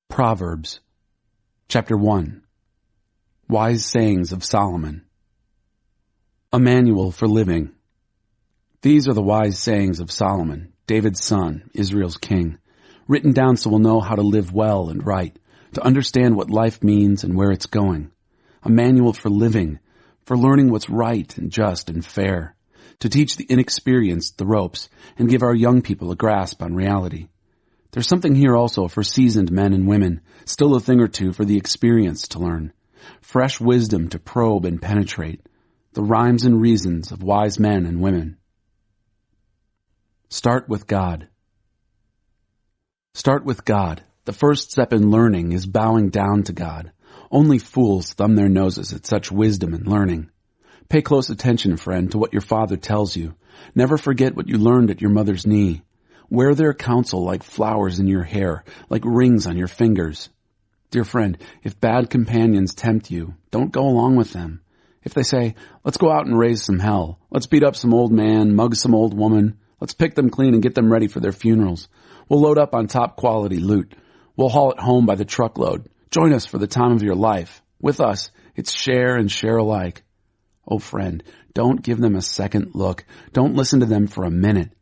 Proverbs, chapter 1. Wise sayings of Solomon. A manual for living. These are the wise sayings of Solomon, David's son, Israel's king, written down so we'll know how to live well and right, to understand what life means and where it's going. A manual for living, for learning what's right and just and fair, to teach the inexperienced the ropes and give our young people a grasp on reality. There's something here also for seasoned men and women, still a thing or two for the experienced to learn, fresh wisdom to probe and penetrate, the rhymes and reasons of wise men and women. Start with God. Start with God. The first step in learning is bowing down to God. Only fools thumb their noses at such wisdom and learning. Pay close attention, friend, to what your father tells you. Never forget what you learned at your mother's knee. Wear their counsel like flowers in your hair, like rings on your fingers. Dear friend, if bad companions tempt you, don't go along with them. If they say, let's go out and raise some hell, let's beat up some old man, mug some old woman, let's pick them clean and get them ready for their funerals. We'll load up on top quality loot. We'll haul it home by the truckload. Join us for the time of your life. With us, it's share and share alike. Oh friend, don't give them a second look. Don't listen to them for a minute.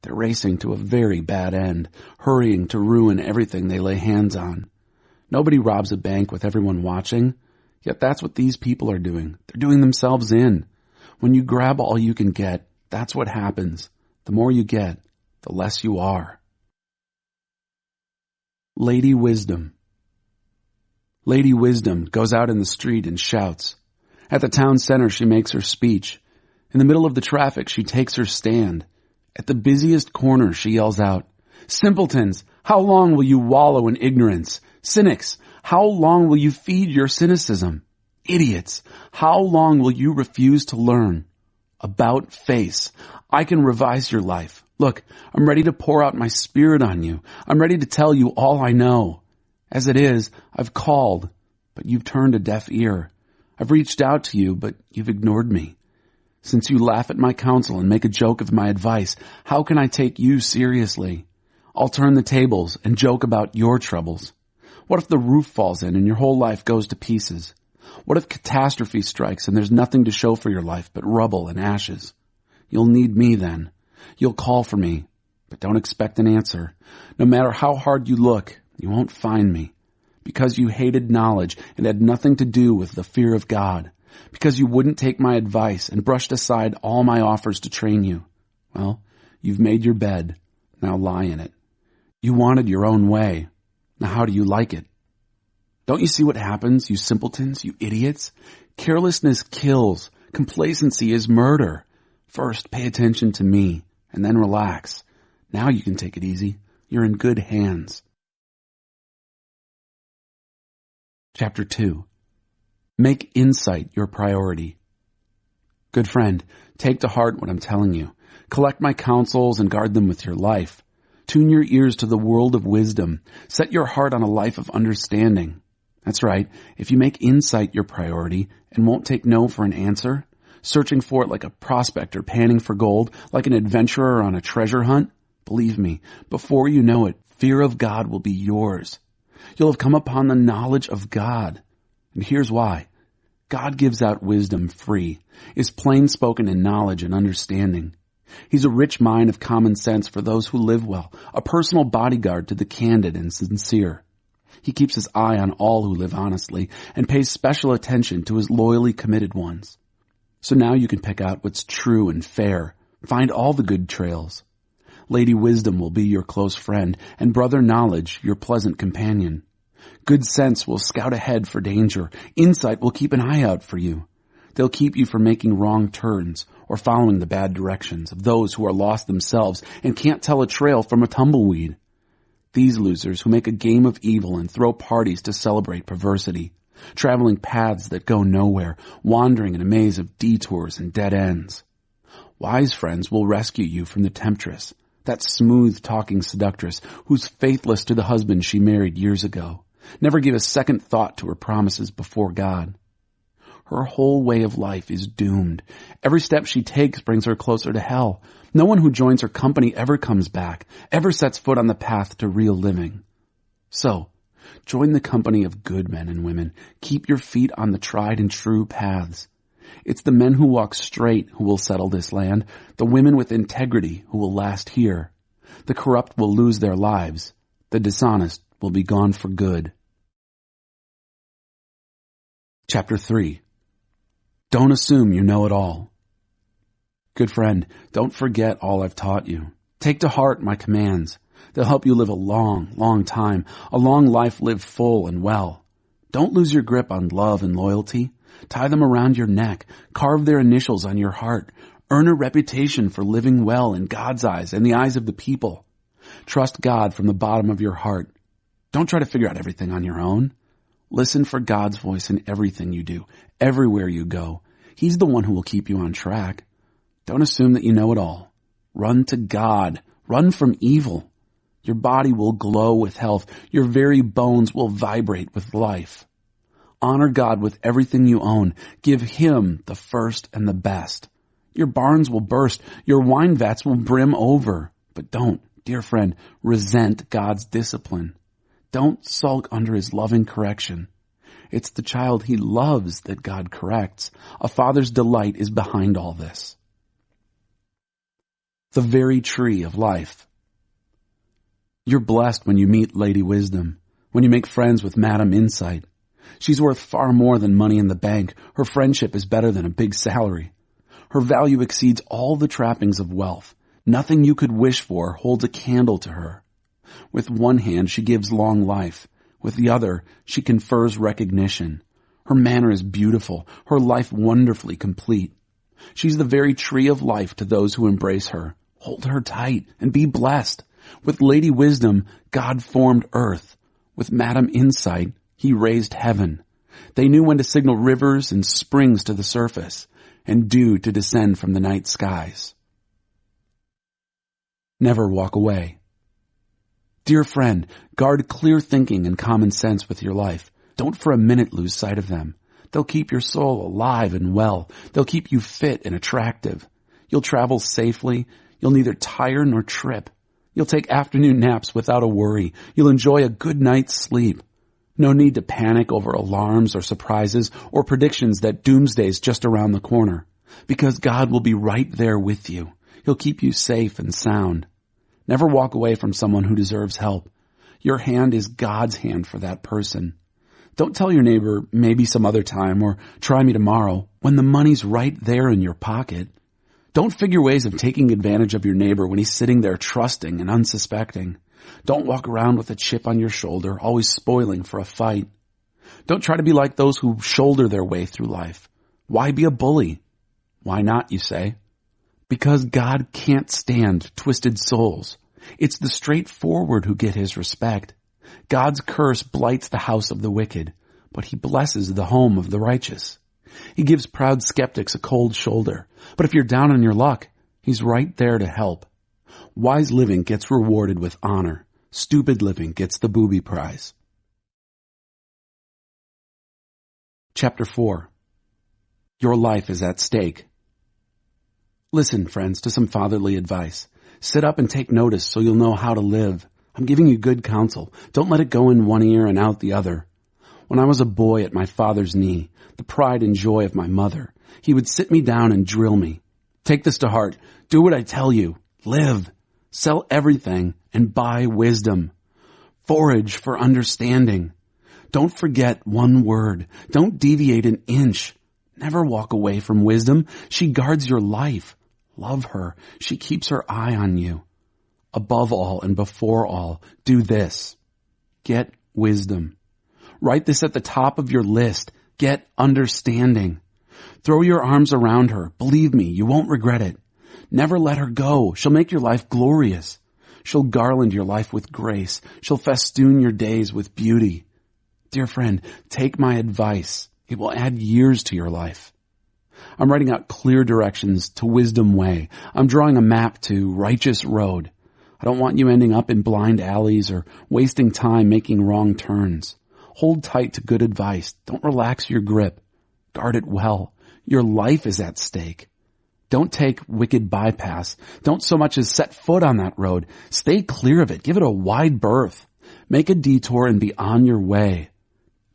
They're racing to a very bad end, hurrying to ruin everything they lay hands on. Nobody robs a bank with everyone watching, yet that's what these people are doing. They're doing themselves in. When you grab all you can get, that's what happens. The more you get, the less you are. Lady Wisdom. Lady Wisdom goes out in the street and shouts. At the town center she makes her speech. In the middle of the traffic she takes her stand. At the busiest corner, she yells out, Simpletons, how long will you wallow in ignorance? Cynics, how long will you feed your cynicism? Idiots, how long will you refuse to learn? About face, I can revise your life. Look, I'm ready to pour out my spirit on you. I'm ready to tell you all I know. As it is, I've called, but you've turned a deaf ear. I've reached out to you, but you've ignored me. Since you laugh at my counsel and make a joke of my advice, how can I take you seriously? I'll turn the tables and joke about your troubles. What if the roof falls in and your whole life goes to pieces? What if catastrophe strikes and there's nothing to show for your life but rubble and ashes? You'll need me then. You'll call for me, but don't expect an answer. No matter how hard you look, you won't find me. Because you hated knowledge and had nothing to do with the fear of God. Because you wouldn't take my advice and brushed aside all my offers to train you. Well, you've made your bed. Now lie in it. You wanted your own way. Now how do you like it? Don't you see what happens, you simpletons, you idiots? Carelessness kills. Complacency is murder. First, pay attention to me, and then relax. Now you can take it easy. You're in good hands. Chapter 2. Make insight your priority. Good friend, take to heart what I'm telling you. Collect my counsels and guard them with your life. Tune your ears to the world of wisdom. Set your heart on a life of understanding. That's right. If you make insight your priority and won't take no for an answer, searching for it like a prospector panning for gold, like an adventurer on a treasure hunt, believe me, before you know it, fear of God will be yours. You'll have come upon the knowledge of God. And here's why. God gives out wisdom free, is plain spoken in knowledge and understanding. He's a rich mine of common sense for those who live well, a personal bodyguard to the candid and sincere. He keeps his eye on all who live honestly and pays special attention to his loyally committed ones. So now you can pick out what's true and fair, find all the good trails. Lady Wisdom will be your close friend, and Brother Knowledge your pleasant companion. Good sense will scout ahead for danger. Insight will keep an eye out for you. They'll keep you from making wrong turns or following the bad directions of those who are lost themselves and can't tell a trail from a tumbleweed. These losers who make a game of evil and throw parties to celebrate perversity, traveling paths that go nowhere, wandering in a maze of detours and dead ends. Wise friends will rescue you from the temptress, that smooth-talking seductress who's faithless to the husband she married years ago. Never give a second thought to her promises before God. Her whole way of life is doomed. Every step she takes brings her closer to hell. No one who joins her company ever comes back, ever sets foot on the path to real living. So, Join the company of good men and women. Keep your feet on the tried and true paths. It's the men who walk straight who will settle this land, the women with integrity who will last here. The corrupt will lose their lives. The dishonest will be gone for good. Chapter 3. Don't assume you know it all. Good friend, don't forget all I've taught you. Take to heart my commands. They'll help you live a long, long time, a long life lived full and well. Don't lose your grip on love and loyalty. Tie them around your neck. Carve their initials on your heart. Earn a reputation for living well in God's eyes and the eyes of the people. Trust God from the bottom of your heart. Don't try to figure out everything on your own. Listen for God's voice in everything you do, everywhere you go. He's the one who will keep you on track. Don't assume that you know it all. Run to God. Run from evil. Your body will glow with health. Your very bones will vibrate with life. Honor God with everything you own. Give Him the first and the best. Your barns will burst. Your wine vats will brim over. But don't, dear friend, resent God's discipline. Don't sulk under His loving correction. It's the child He loves that God corrects. A father's delight is behind all this. The very tree of life. You're blessed when you meet Lady Wisdom, when you make friends with Madam Insight. She's worth far more than money in the bank. Her friendship is better than a big salary. Her value exceeds all the trappings of wealth. Nothing you could wish for holds a candle to her. With one hand, she gives long life. With the other, she confers recognition. Her manner is beautiful, her life wonderfully complete. She's the very tree of life to those who embrace her. Hold her tight and be blessed. With Lady Wisdom, God formed earth. With Madam Insight, He raised heaven. They knew when to signal rivers and springs to the surface, and dew to descend from the night skies. Never walk away. Dear friend, guard clear thinking and common sense with your life. Don't for a minute lose sight of them. They'll keep your soul alive and well. They'll keep you fit and attractive. You'll travel safely. You'll neither tire nor trip. You'll take afternoon naps without a worry. You'll enjoy a good night's sleep. No need to panic over alarms or surprises or predictions that doomsday's just around the corner, because God will be right there with you. He'll keep you safe and sound. Never walk away from someone who deserves help. Your hand is God's hand for that person. Don't tell your neighbor, maybe some other time, or try me tomorrow, when the money's right there in your pocket. Don't figure ways of taking advantage of your neighbor when he's sitting there trusting and unsuspecting. Don't walk around with a chip on your shoulder, always spoiling for a fight. Don't try to be like those who shoulder their way through life. Why be a bully? Why not, you say? Because God can't stand twisted souls. It's the straightforward who get His respect. God's curse blights the house of the wicked, but He blesses the home of the righteous. He gives proud skeptics a cold shoulder, but if you're down on your luck, He's right there to help. Wise living gets rewarded with honor. Stupid living gets the booby prize. Chapter 4. Your life is at stake. Listen, friends, to some fatherly advice. Sit up and take notice so you'll know how to live. I'm giving you good counsel. Don't let it go in one ear and out the other. When I was a boy at my father's knee, the pride and joy of my mother, he would sit me down and drill me. Take this to heart. Do what I tell you. Live. Sell everything and buy wisdom. Forage for understanding. Don't forget one word. Don't deviate an inch. Never walk away from wisdom. She guards your life. Love her. She keeps her eye on you. Above all and before all, do this. Get wisdom. Write this at the top of your list. Get understanding. Throw your arms around her. Believe me, you won't regret it. Never let her go. She'll make your life glorious. She'll garland your life with grace. She'll festoon your days with beauty. Dear friend, take my advice. It will add years to your life. I'm writing out clear directions to Wisdom Way. I'm drawing a map to Righteous Road. I don't want you ending up in blind alleys or wasting time making wrong turns. Hold tight to good advice. Don't relax your grip. Guard it well. Your life is at stake. Don't take wicked bypass. Don't so much as set foot on that road. Stay clear of it. Give it a wide berth. Make a detour and be on your way.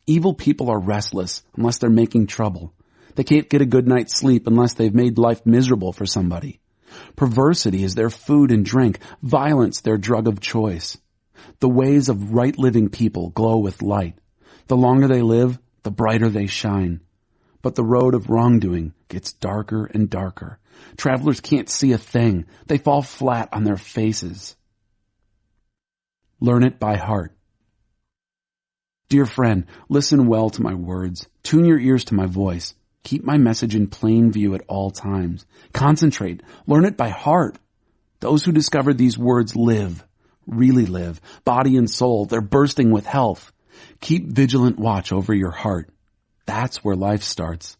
Evil people are restless unless they're making trouble. They can't get a good night's sleep unless they've made life miserable for somebody. Perversity is their food and drink, violence their drug of choice. The ways of right-living people glow with light. The longer they live, the brighter they shine. But the road of wrongdoing gets darker and darker. Travelers can't see a thing. They fall flat on their faces. Learn it by heart. Dear friend, listen well to my words. Tune your ears to my voice. Keep my message in plain view at all times. Concentrate. Learn it by heart. Those who discover these words live, really live, body and soul. They're bursting with health. Keep vigilant watch over your heart. That's where life starts.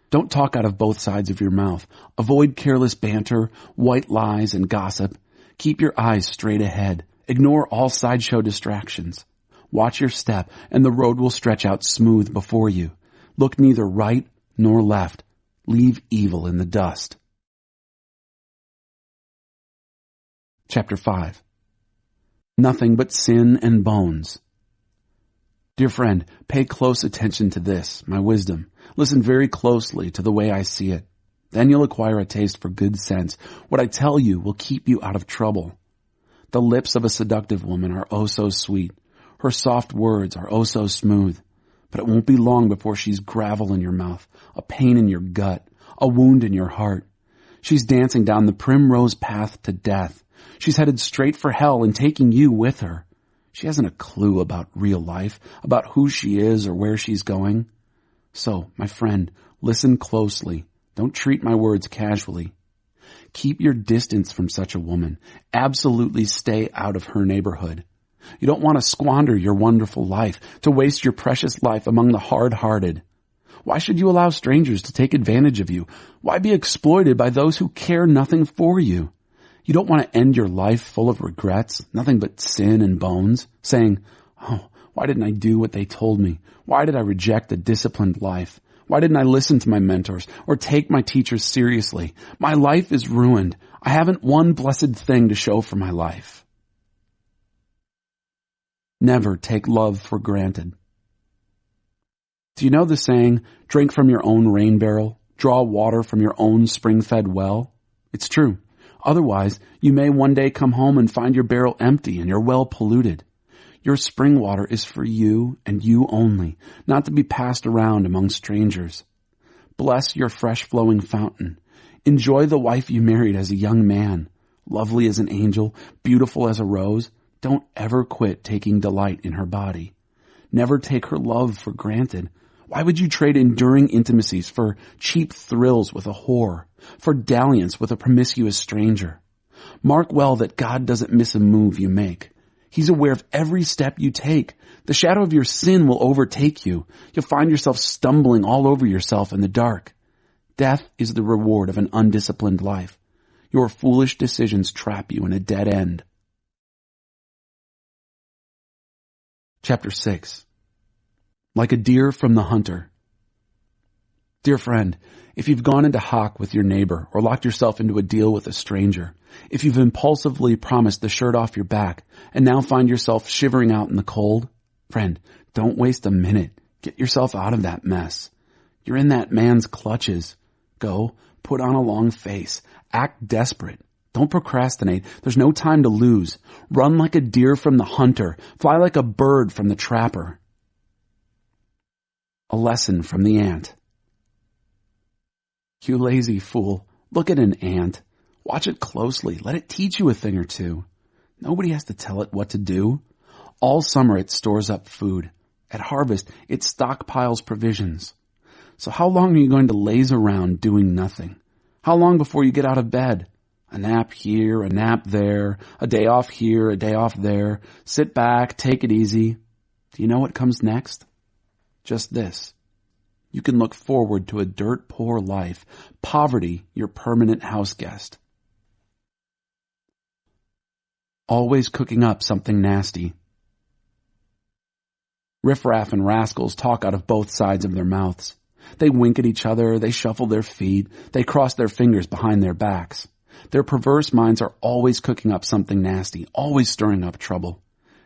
Don't talk out of both sides of your mouth. Avoid careless banter, white lies, and gossip. Keep your eyes straight ahead. Ignore all sideshow distractions. Watch your step, and the road will stretch out smooth before you. Look neither right nor left. Leave evil in the dust. Chapter 5. Nothing but sin and bones. Dear friend, pay close attention to this, my wisdom. Listen very closely to the way I see it. Then you'll acquire a taste for good sense. What I tell you will keep you out of trouble. The lips of a seductive woman are oh so sweet. Her soft words are oh so smooth. But it won't be long before she's gravel in your mouth, a pain in your gut, a wound in your heart. She's dancing down the primrose path to death. She's headed straight for hell and taking you with her. She hasn't a clue about real life, about who she is or where she's going. So, my friend, listen closely. Don't treat my words casually. Keep your distance from such a woman. Absolutely stay out of her neighborhood. You don't want to squander your wonderful life, to waste your precious life among the hard-hearted. Why should you allow strangers to take advantage of you? Why be exploited by those who care nothing for you? You don't want to end your life full of regrets, nothing but sin and bones, saying, oh, why didn't I do what they told me? Why did I reject a disciplined life? Why didn't I listen to my mentors or take my teachers seriously? My life is ruined. I haven't one blessed thing to show for my life. Never take love for granted. Do you know the saying, drink from your own rain barrel, draw water from your own spring-fed well? It's true. Otherwise, you may one day come home and find your barrel empty and your well polluted. Your spring water is for you and you only, not to be passed around among strangers. Bless your fresh-flowing fountain. Enjoy the wife you married as a young man, lovely as an angel, beautiful as a rose. Don't ever quit taking delight in her body. Never take her love for granted. Why would you trade enduring intimacies for cheap thrills with a whore, for dalliance with a promiscuous stranger? Mark well that God doesn't miss a move you make. He's aware of every step you take. The shadow of your sin will overtake you. You'll find yourself stumbling all over yourself in the dark. Death is the reward of an undisciplined life. Your foolish decisions trap you in a dead end. Chapter 6. Like a deer from the hunter. Dear friend, if you've gone into hock with your neighbor or locked yourself into a deal with a stranger, if you've impulsively promised the shirt off your back and now find yourself shivering out in the cold, friend, don't waste a minute. Get yourself out of that mess. You're in that man's clutches. Go, put on a long face. Act desperate. Don't procrastinate. There's no time to lose. Run like a deer from the hunter. Fly like a bird from the trapper. A lesson from the ant. You lazy fool. Look at an ant. Watch it closely. Let it teach you a thing or two. Nobody has to tell it what to do. All summer it stores up food. At harvest, it stockpiles provisions. So how long are you going to laze around doing nothing? How long before you get out of bed? A nap here, a nap there, a day off here, a day off there. Sit back, take it easy. Do you know what comes next? Just this. You can look forward to a dirt-poor life, poverty your permanent house guest. Always cooking up something nasty. Riffraff and rascals talk out of both sides of their mouths. They wink at each other, they shuffle their feet, they cross their fingers behind their backs. Their perverse minds are always cooking up something nasty, always stirring up trouble.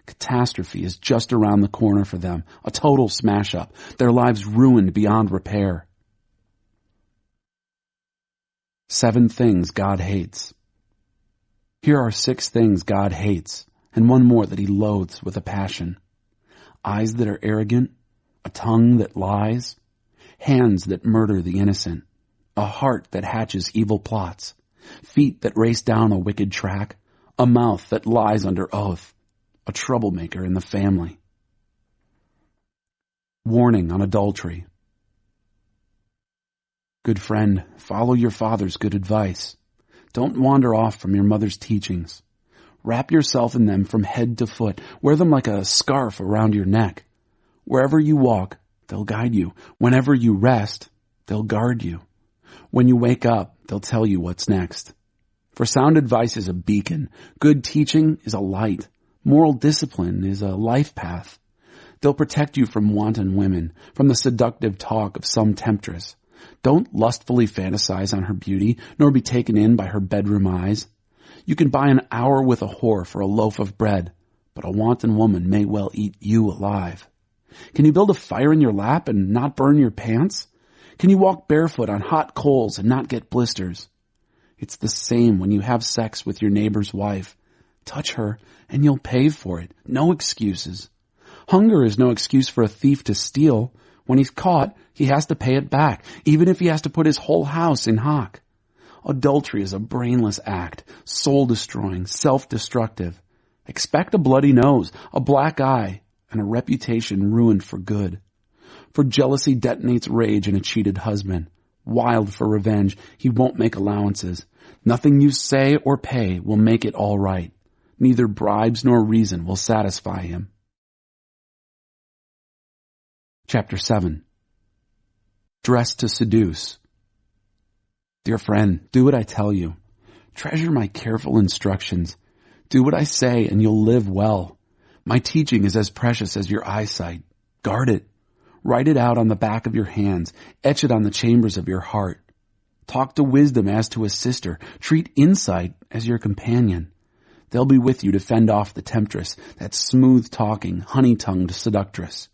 Catastrophe is just around the corner for them, a total smash-up, their lives ruined beyond repair. 7 things God hates. Here are 6 things God hates, and one more that he loathes with a passion. Eyes that are arrogant, a tongue that lies, hands that murder the innocent, a heart that hatches evil plots, feet that race down a wicked track, a mouth that lies under oath, a troublemaker in the family. Warning on adultery. Good friend, follow your father's good advice. Don't wander off from your mother's teachings. Wrap yourself in them from head to foot. Wear them like a scarf around your neck. Wherever you walk, they'll guide you. Whenever you rest, they'll guard you. When you wake up, they'll tell you what's next. For sound advice is a beacon. Good teaching is a light. Moral discipline is a life path. They'll protect you from wanton women, from the seductive talk of some temptress. Don't lustfully fantasize on her beauty, nor be taken in by her bedroom eyes. You can buy an hour with a whore for a loaf of bread, but a wanton woman may well eat you alive. Can you build a fire in your lap and not burn your pants? Can you walk barefoot on hot coals and not get blisters? It's the same when you have sex with your neighbor's wife. Touch her and you'll pay for it. No excuses. Hunger is no excuse for a thief to steal. When he's caught, he has to pay it back, even if he has to put his whole house in hock. Adultery is a brainless act, soul-destroying, self-destructive. Expect a bloody nose, a black eye, and a reputation ruined for good. For jealousy detonates rage in a cheated husband. Wild for revenge, he won't make allowances. Nothing you say or pay will make it all right. Neither bribes nor reason will satisfy him. Chapter 7. Dress to seduce. Dear friend, do what I tell you. Treasure my careful instructions. Do what I say and you'll live well. My teaching is as precious as your eyesight. Guard it. Write it out on the back of your hands. Etch it on the chambers of your heart. Talk to wisdom as to a sister. Treat insight as your companion. They'll be with you to fend off the temptress, that smooth-talking, honey-tongued seductress.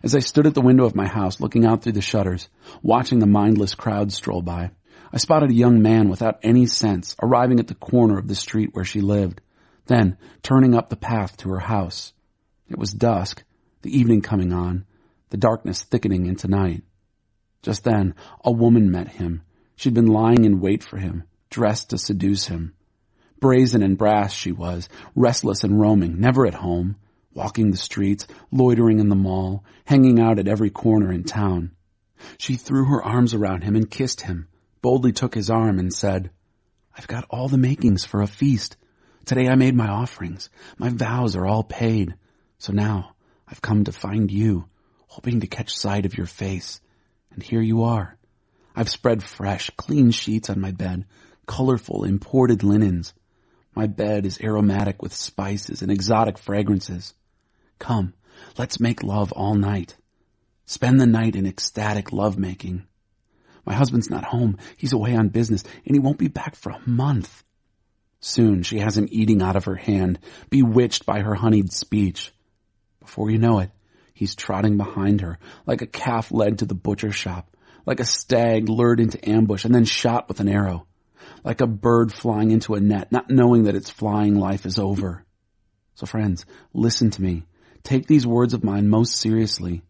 As I stood at the window of my house looking out through the shutters, watching the mindless crowd stroll by, I spotted a young man without any sense arriving at the corner of the street where she lived, then turning up the path to her house. It was dusk, the evening coming on, the darkness thickening into night. Just then, a woman met him. She'd been lying in wait for him, dressed to seduce him. Brazen and brass she was, restless and roaming, never at home, walking the streets, loitering in the mall, hanging out at every corner in town. She threw her arms around him and kissed him, boldly took his arm and said, "I've got all the makings for a feast. Today I made my offerings. My vows are all paid. So now I've come to find you, hoping to catch sight of your face. And here you are. I've spread fresh, clean sheets on my bed, colorful, imported linens. My bed is aromatic with spices and exotic fragrances. Come, let's make love all night. Spend the night in ecstatic lovemaking. My husband's not home. He's away on business, and he won't be back for a month." Soon she has him eating out of her hand, bewitched by her honeyed speech. Before you know it, he's trotting behind her, like a calf led to the butcher shop, like a stag lured into ambush and then shot with an arrow, like a bird flying into a net, not knowing that its flying life is over. So friends, listen to me. Take these words of mine most seriously.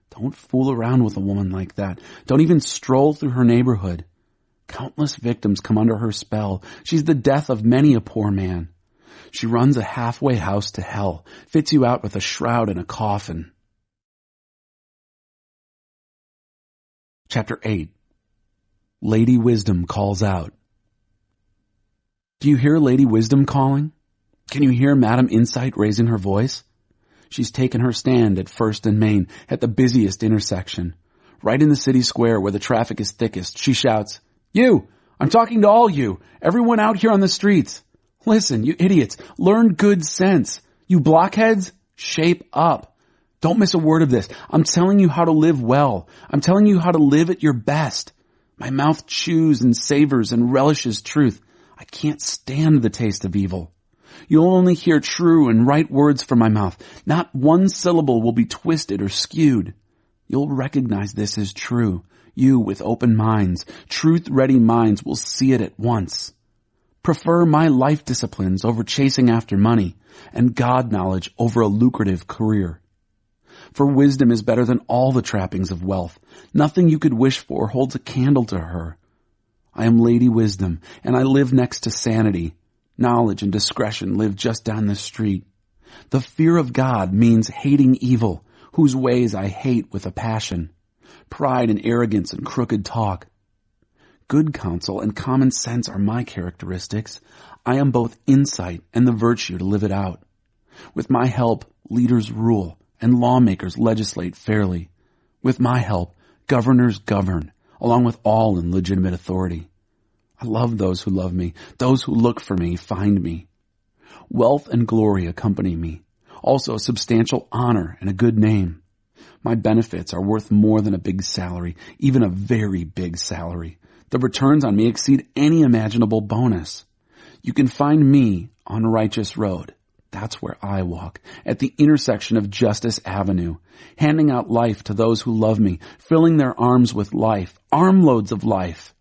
Don't fool around with a woman like that. Don't even stroll through her neighborhood. Countless victims come under her spell. She's the death of many a poor man. She runs a halfway house to hell, fits you out with a shroud and a coffin. Chapter 8. Lady Wisdom calls out. Do you hear Lady Wisdom calling? Can you hear Madam Insight raising her voice? She's taken her stand at First and Main, at the busiest intersection. Right in the city square where the traffic is thickest, she shouts, "You! I'm talking to all you! Everyone out here on the streets! Listen, you idiots, learn good sense! You blockheads, shape up! Don't miss a word of this. I'm telling you how to live well. I'm telling you how to live at your best. My mouth chews and savors and relishes truth. I can't stand the taste of evil. You'll only hear true and right words from my mouth. Not one syllable will be twisted or skewed. You'll recognize this as true. You with open minds, truth-ready minds will see it at once. Prefer my life disciplines over chasing after money, and God knowledge over a lucrative career. For wisdom is better than all the trappings of wealth. Nothing you could wish for holds a candle to her. I am Lady Wisdom, and I live next to sanity. Knowledge and discretion live just down the street. The fear of God means hating evil, whose ways I hate with a passion. Pride and arrogance and crooked talk. Good counsel and common sense are my characteristics. I am both insight and the virtue to live it out. With my help, leaders rule, and lawmakers legislate fairly. With my help, governors govern, along with all in legitimate authority. I love those who love me. Those who look for me find me. Wealth and glory accompany me. Also substantial honor and a good name. My benefits are worth more than a big salary, even a very big salary. The returns on me exceed any imaginable bonus. You can find me on Righteous Road. That's where I walk, at the intersection of Justice Avenue, handing out life to those who love me, filling their arms with life, armloads of life.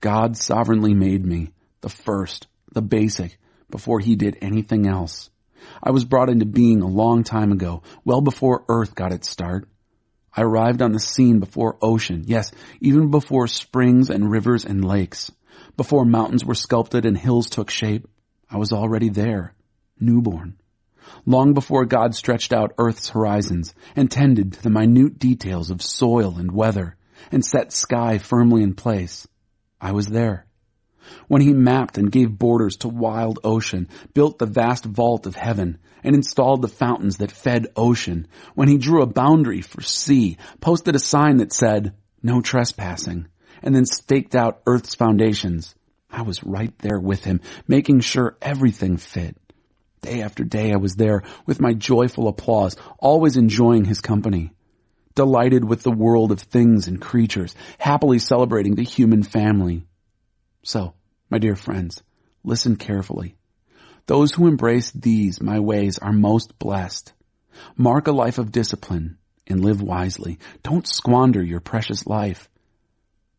God sovereignly made me, the first, the basic, before he did anything else. I was brought into being a long time ago, well before Earth got its start. I arrived on the scene before ocean, yes, even before springs and rivers and lakes. Before mountains were sculpted and hills took shape, I was already there, newborn. Long before God stretched out Earth's horizons and tended to the minute details of soil and weather and set sky firmly in place, I was there. When he mapped and gave borders to wild ocean, built the vast vault of heaven, and installed the fountains that fed ocean, when he drew a boundary for sea, posted a sign that said, "No trespassing," and then staked out Earth's foundations, I was right there with him, making sure everything fit. Day after day I was there with my joyful applause, always enjoying his company. Delighted with the world of things and creatures, happily celebrating the human family. So, my dear friends, listen carefully. Those who embrace these, my ways, are most blessed. Mark a life of discipline and live wisely. Don't squander your precious life.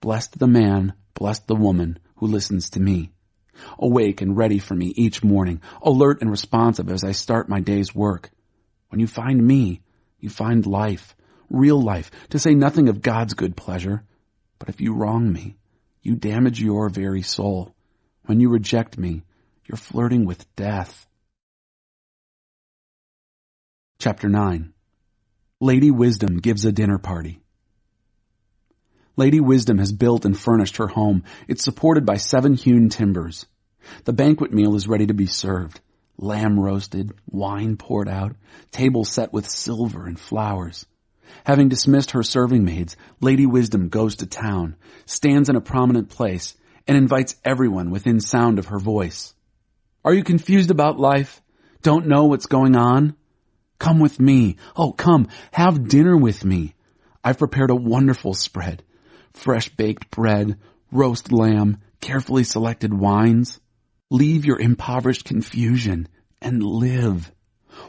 Blessed the man, blessed the woman who listens to me. Awake and ready for me each morning, alert and responsive as I start my day's work. When you find me, you find life, real life, to say nothing of God's good pleasure. But if you wrong me, you damage your very soul. When you reject me, you're flirting with death. Chapter 9. Lady Wisdom gives a dinner party. Lady Wisdom has built and furnished her home. It's supported by 7 hewn timbers. The banquet meal is ready to be served. Lamb roasted, wine poured out, table set with silver and flowers. Having dismissed her serving maids, Lady Wisdom goes to town, stands in a prominent place, and invites everyone within sound of her voice. Are you confused about life? Don't know what's going on? Come with me. Oh, come, have dinner with me. I've prepared a wonderful spread. Fresh baked bread, roast lamb, carefully selected wines. Leave your impoverished confusion and live.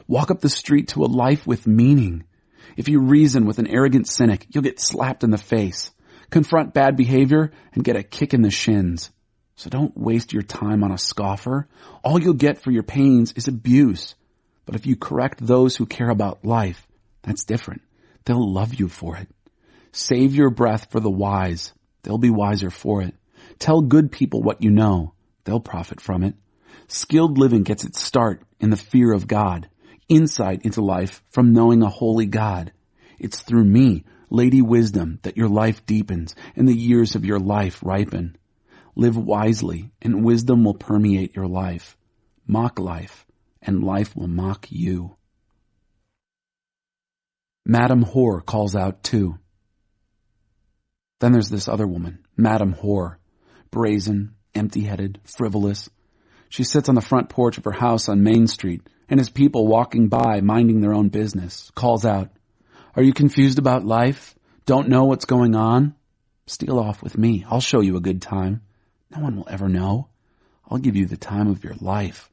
Walk up the street to a life with meaning. If you reason with an arrogant cynic, you'll get slapped in the face. Confront bad behavior and get a kick in the shins. So don't waste your time on a scoffer. All you'll get for your pains is abuse. But if you correct those who care about life, that's different. They'll love you for it. Save your breath for the wise. They'll be wiser for it. Tell good people what you know. They'll profit from it. Skilled living gets its start in the fear of God. Insight into life from knowing a holy God. It's through me, Lady Wisdom, that your life deepens and the years of your life ripen. Live wisely, and wisdom will permeate your life. Mock life, and life will mock you. Madam Whore calls out too. Then there's this other woman, Madam Whore, brazen, empty-headed, frivolous. She sits on the front porch of her house on Main Street, and as people walking by, minding their own business, calls out, Are you confused about life? Don't know what's going on? Steal off with me. I'll show you a good time. No one will ever know. I'll give you the time of your life.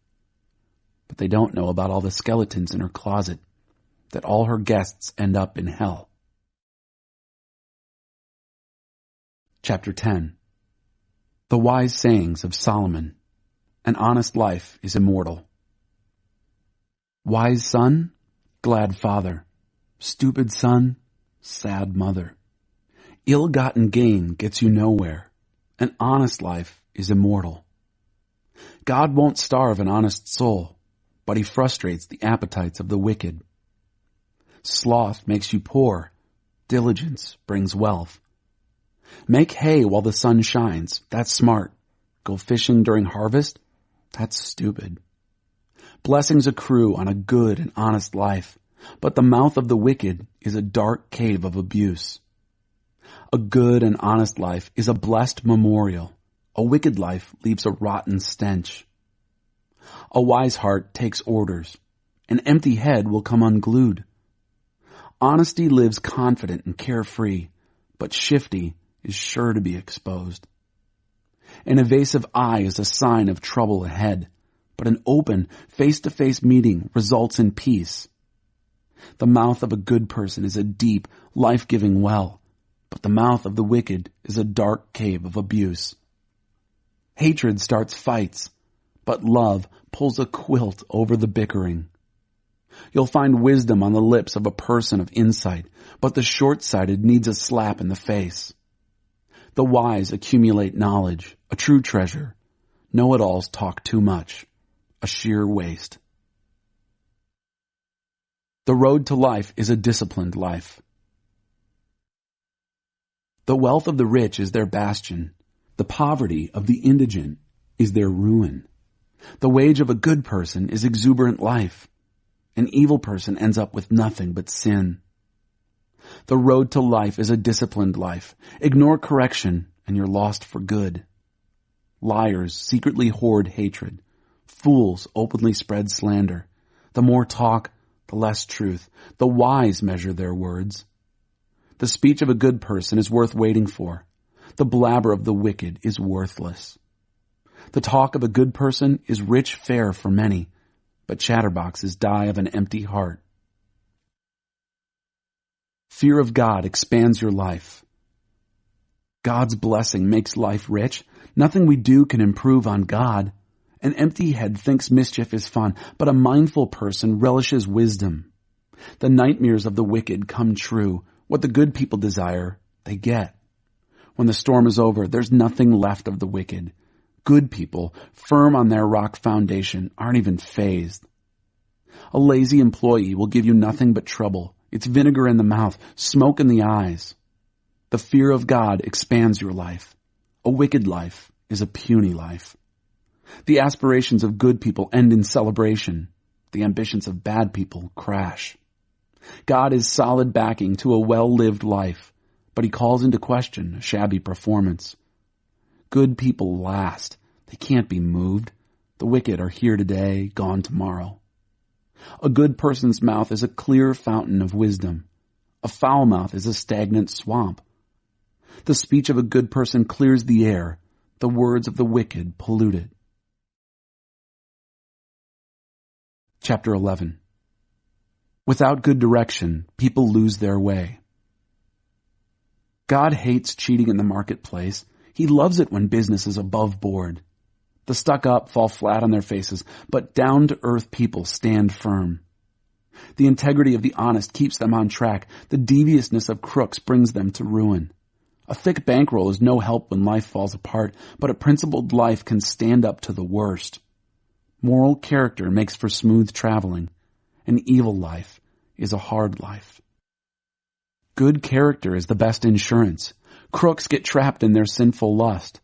but they don't know about all the skeletons in her closet, that all her guests end up in hell. Chapter 10. The Wise Sayings of Solomon. An honest life is immortal. Wise son, glad father. Stupid son, sad mother. Ill-gotten gain gets you nowhere. An honest life is immortal. God won't starve an honest soul, but he frustrates the appetites of the wicked. Sloth makes you poor. Diligence brings wealth. Make hay while the sun shines. That's smart. Go fishing during harvest. That's stupid. Blessings accrue on a good and honest life, but the mouth of the wicked is a dark cave of abuse. A good and honest life is a blessed memorial. A wicked life leaves a rotten stench. A wise heart takes orders. An empty head will come unglued. Honesty lives confident and carefree, but shifty is sure to be exposed. An evasive eye is a sign of trouble ahead, but an open, face-to-face meeting results in peace. The mouth of a good person is a deep, life-giving well, but the mouth of the wicked is a dark cave of abuse. Hatred starts fights, but love pulls a quilt over the bickering. You'll find wisdom on the lips of a person of insight, but the short-sighted needs a slap in the face. The wise accumulate knowledge, a true treasure. Know-it-alls talk too much, a sheer waste. The road to life is a disciplined life. The wealth of the rich is their bastion. The poverty of the indigent is their ruin. The wage of a good person is exuberant life. An evil person ends up with nothing but sin. The road to life is a disciplined life. Ignore correction and you're lost for good. Liars secretly hoard hatred. Fools openly spread slander. The more talk, the less truth. The wise measure their words. The speech of a good person is worth waiting for. The blabber of the wicked is worthless. The talk of a good person is rich fare for many, but chatterboxes die of an empty heart. Fear of God expands your life. God's blessing makes life rich. Nothing we do can improve on God. An empty head thinks mischief is fun, but a mindful person relishes wisdom. The nightmares of the wicked come true. What the good people desire, they get. When the storm is over, there's nothing left of the wicked. Good people, firm on their rock foundation, aren't even fazed. A lazy employee will give you nothing but trouble. It's vinegar in the mouth, smoke in the eyes. The fear of God expands your life. A wicked life is a puny life. The aspirations of good people end in celebration. The ambitions of bad people crash. God is solid backing to a well-lived life, but he calls into question a shabby performance. Good people last. They can't be moved. The wicked are here today, gone tomorrow. A good person's mouth is a clear fountain of wisdom. A foul mouth is a stagnant swamp. The speech of a good person clears the air. The words of the wicked pollute it. Chapter 11. Without good direction, people lose their way. God hates cheating in the marketplace. He loves it when business is above board. The stuck-up fall flat on their faces, but down-to-earth people stand firm. The integrity of the honest keeps them on track. The deviousness of crooks brings them to ruin. A thick bankroll is no help when life falls apart, but a principled life can stand up to the worst. Moral character makes for smooth traveling. An evil life is a hard life. Good character is the best insurance. Crooks get trapped in their sinful lust.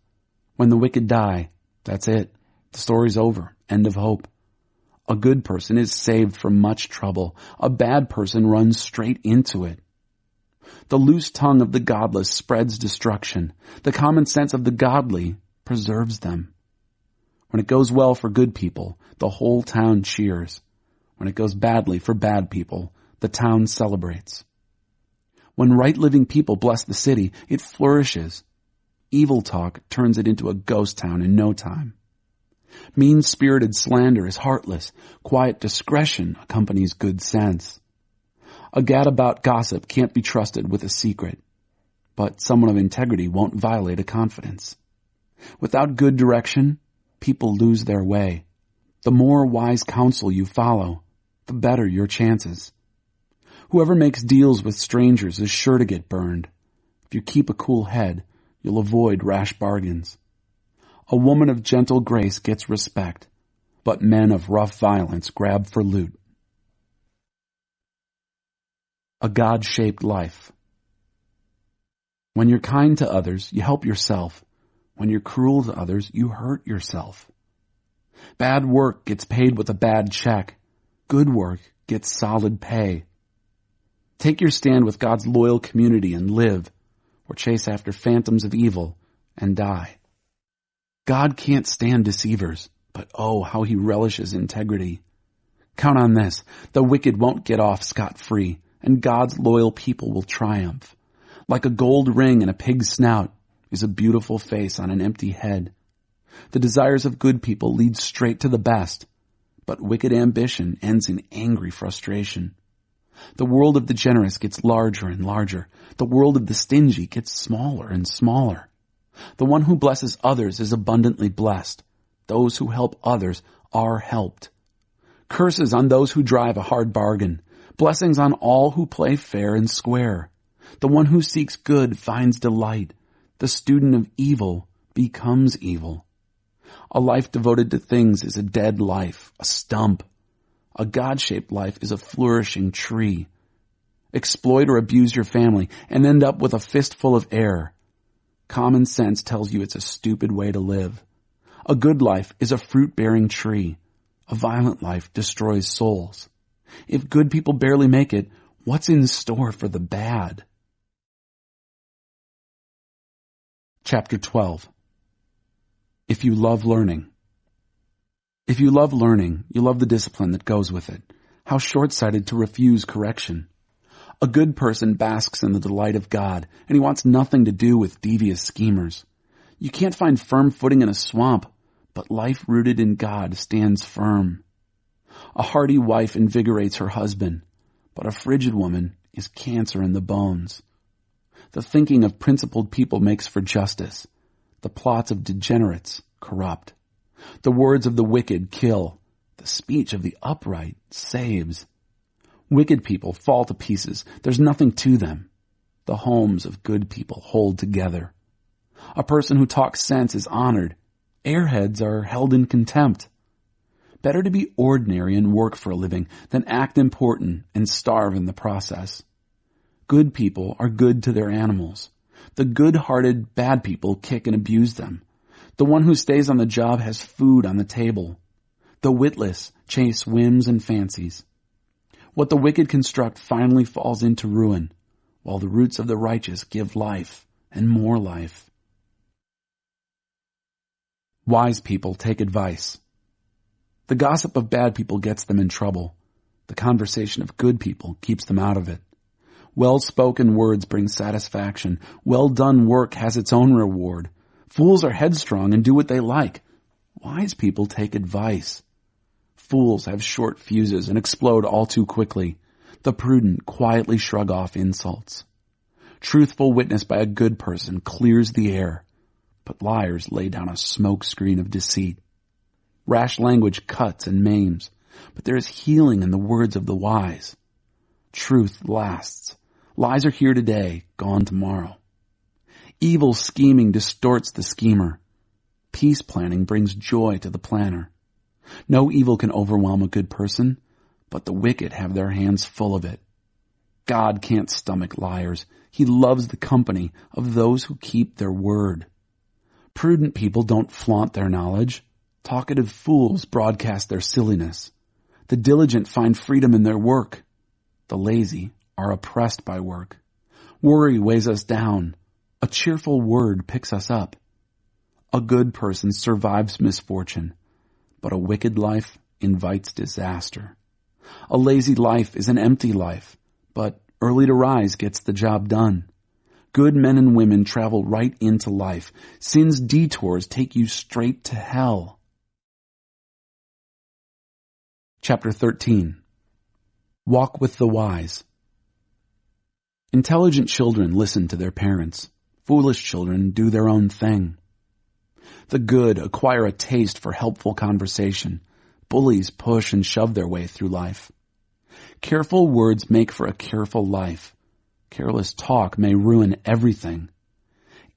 When the wicked die, that's it. The story's over. End of hope. A good person is saved from much trouble. A bad person runs straight into it. The loose tongue of the godless spreads destruction. The common sense of the godly preserves them. When it goes well for good people, the whole town cheers. When it goes badly for bad people, the town celebrates. When right-living people bless the city, it flourishes. Evil talk turns it into a ghost town in no time. Mean-spirited slander is heartless. Quiet discretion accompanies good sense. A gadabout gossip can't be trusted with a secret, but someone of integrity won't violate a confidence. Without good direction, people lose their way. The more wise counsel you follow, the better your chances. Whoever makes deals with strangers is sure to get burned. If you keep a cool head, you'll avoid rash bargains. A woman of gentle grace gets respect, but men of rough violence grab for loot. A God-shaped life. When you're kind to others, you help yourself. When you're cruel to others, you hurt yourself. Bad work gets paid with a bad check. Good work gets solid pay. Take your stand with God's loyal community and live, or chase after phantoms of evil and die. God can't stand deceivers, but oh, how he relishes integrity. Count on this, the wicked won't get off scot-free, and God's loyal people will triumph. Like a gold ring in a pig's snout is a beautiful face on an empty head. The desires of good people lead straight to the best, but wicked ambition ends in angry frustration. The world of the generous gets larger and larger. The world of the stingy gets smaller and smaller. The one who blesses others is abundantly blessed. Those who help others are helped. Curses on those who drive a hard bargain. Blessings on all who play fair and square. The one who seeks good finds delight. The student of evil becomes evil. A life devoted to things is a dead life, a stump. A God-shaped life is a flourishing tree. Exploit or abuse your family and end up with a fistful of air. Common sense tells you it's a stupid way to live. A good life is a fruit-bearing tree. A violent life destroys souls. If good people barely make it, what's in store for the bad? Chapter 12. If you love learning. If you love learning, you love the discipline that goes with it. How short-sighted to refuse correction. A good person basks in the delight of God, and he wants nothing to do with devious schemers. You can't find firm footing in a swamp, but life rooted in God stands firm. A hearty wife invigorates her husband, but a frigid woman is cancer in the bones. The thinking of principled people makes for justice. The plots of degenerates corrupt. The words of the wicked kill. The speech of the upright saves. Wicked people fall to pieces. There's nothing to them. The homes of good people hold together. A person who talks sense is honored. Airheads are held in contempt. Better to be ordinary and work for a living than act important and starve in the process. Good people are good to their animals. The good-hearted bad people kick and abuse them. The one who stays on the job has food on the table. The witless chase whims and fancies. What the wicked construct finally falls into ruin, while the roots of the righteous give life and more life. Wise people take advice. The gossip of bad people gets them in trouble. The conversation of good people keeps them out of it. Well-spoken words bring satisfaction. Well-done work has its own reward. Fools are headstrong and do what they like. Wise people take advice. Fools have short fuses and explode all too quickly. The prudent quietly shrug off insults. Truthful witness by a good person clears the air, but liars lay down a smoke screen of deceit. Rash language cuts and maims, but there is healing in the words of the wise. Truth lasts. Lies are here today, gone tomorrow. Evil scheming distorts the schemer. Peace planning brings joy to the planner. No evil can overwhelm a good person, but the wicked have their hands full of it. God can't stomach liars. He loves the company of those who keep their word. Prudent people don't flaunt their knowledge. Talkative fools broadcast their silliness. The diligent find freedom in their work. The lazy are oppressed by work. Worry weighs us down. A cheerful word picks us up. A good person survives misfortune, but a wicked life invites disaster. A lazy life is an empty life, but early to rise gets the job done. Good men and women travel right into life. Sin's detours take you straight to hell. Chapter 13. Walk with the wise. Intelligent children listen to their parents. Foolish children do their own thing. The good acquire a taste for helpful conversation. Bullies push and shove their way through life. Careful words make for a careful life. Careless talk may ruin everything.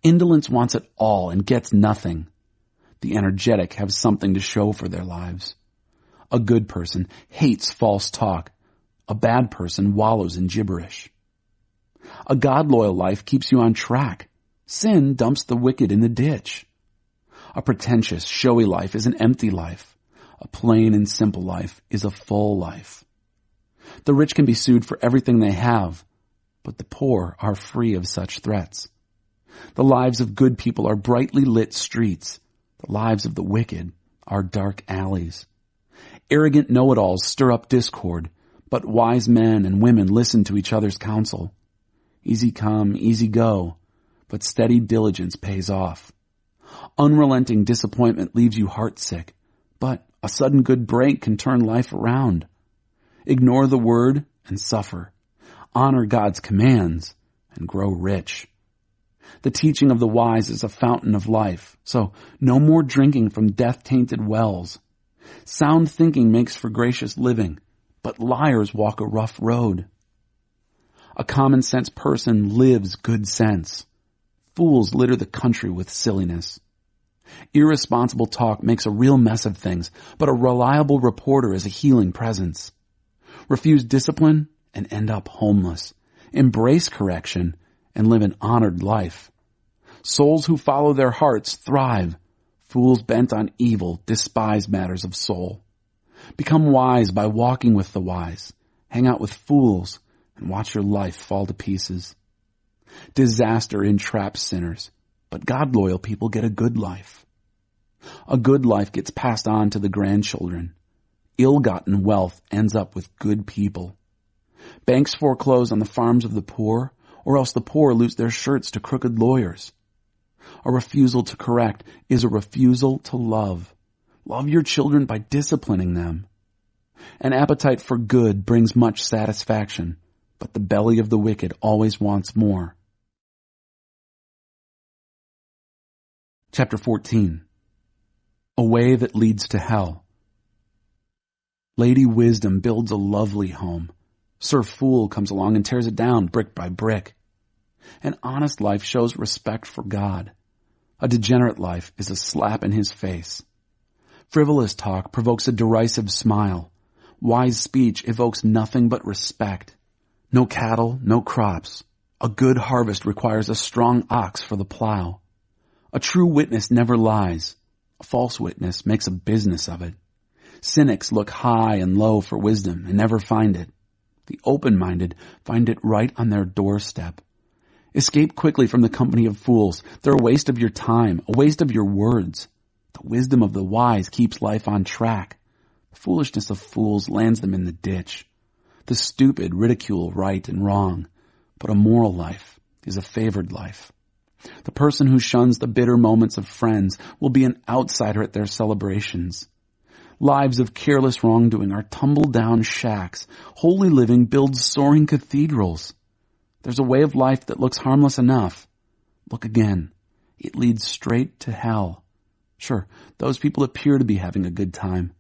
Indolence wants it all and gets nothing. The energetic have something to show for their lives. A good person hates false talk. A bad person wallows in gibberish. A God-loyal life keeps you on track. Sin dumps the wicked in the ditch. A pretentious, showy life is an empty life. A plain and simple life is a full life. The rich can be sued for everything they have, but the poor are free of such threats. The lives of good people are brightly lit streets. The lives of the wicked are dark alleys. Arrogant know-it-alls stir up discord, but wise men and women listen to each other's counsel. Easy come, easy go, but steady diligence pays off. Unrelenting disappointment leaves you heartsick, but a sudden good break can turn life around. Ignore the word and suffer. Honor God's commands and grow rich. The teaching of the wise is a fountain of life, so no more drinking from death-tainted wells. Sound thinking makes for gracious living, but liars walk a rough road. A common-sense person lives good sense. Fools litter the country with silliness. Irresponsible talk makes a real mess of things, but a reliable reporter is a healing presence. Refuse discipline and end up homeless. Embrace correction and live an honored life. Souls who follow their hearts thrive. Fools bent on evil despise matters of soul. Become wise by walking with the wise. Hang out with fools and watch your life fall to pieces. Disaster entraps sinners, but God-loyal people get a good life. A good life gets passed on to the grandchildren. Ill-gotten wealth ends up with good people. Banks foreclose on the farms of the poor, or else the poor lose their shirts to crooked lawyers. A refusal to correct is a refusal to love. Love your children by disciplining them. An appetite for good brings much satisfaction, but the belly of the wicked always wants more. Chapter 14. A way that leads to hell. Lady Wisdom builds a lovely home. Sir Fool comes along and tears it down brick by brick. An honest life shows respect for God. A degenerate life is a slap in his face. Frivolous talk provokes a derisive smile. Wise speech evokes nothing but respect. No cattle, no crops. A good harvest requires a strong ox for the plow. A true witness never lies. A false witness makes a business of it. Cynics look high and low for wisdom and never find it. The open-minded find it right on their doorstep. Escape quickly from the company of fools. They're a waste of your time, a waste of your words. The wisdom of the wise keeps life on track. The foolishness of fools lands them in the ditch. The stupid ridicule right and wrong, but a moral life is a favored life. The person who shuns the bitter moments of friends will be an outsider at their celebrations. Lives of careless wrongdoing are tumble-down shacks. Holy living builds soaring cathedrals. There's a way of life that looks harmless enough. Look again. It leads straight to hell. Sure, those people appear to be having a good time,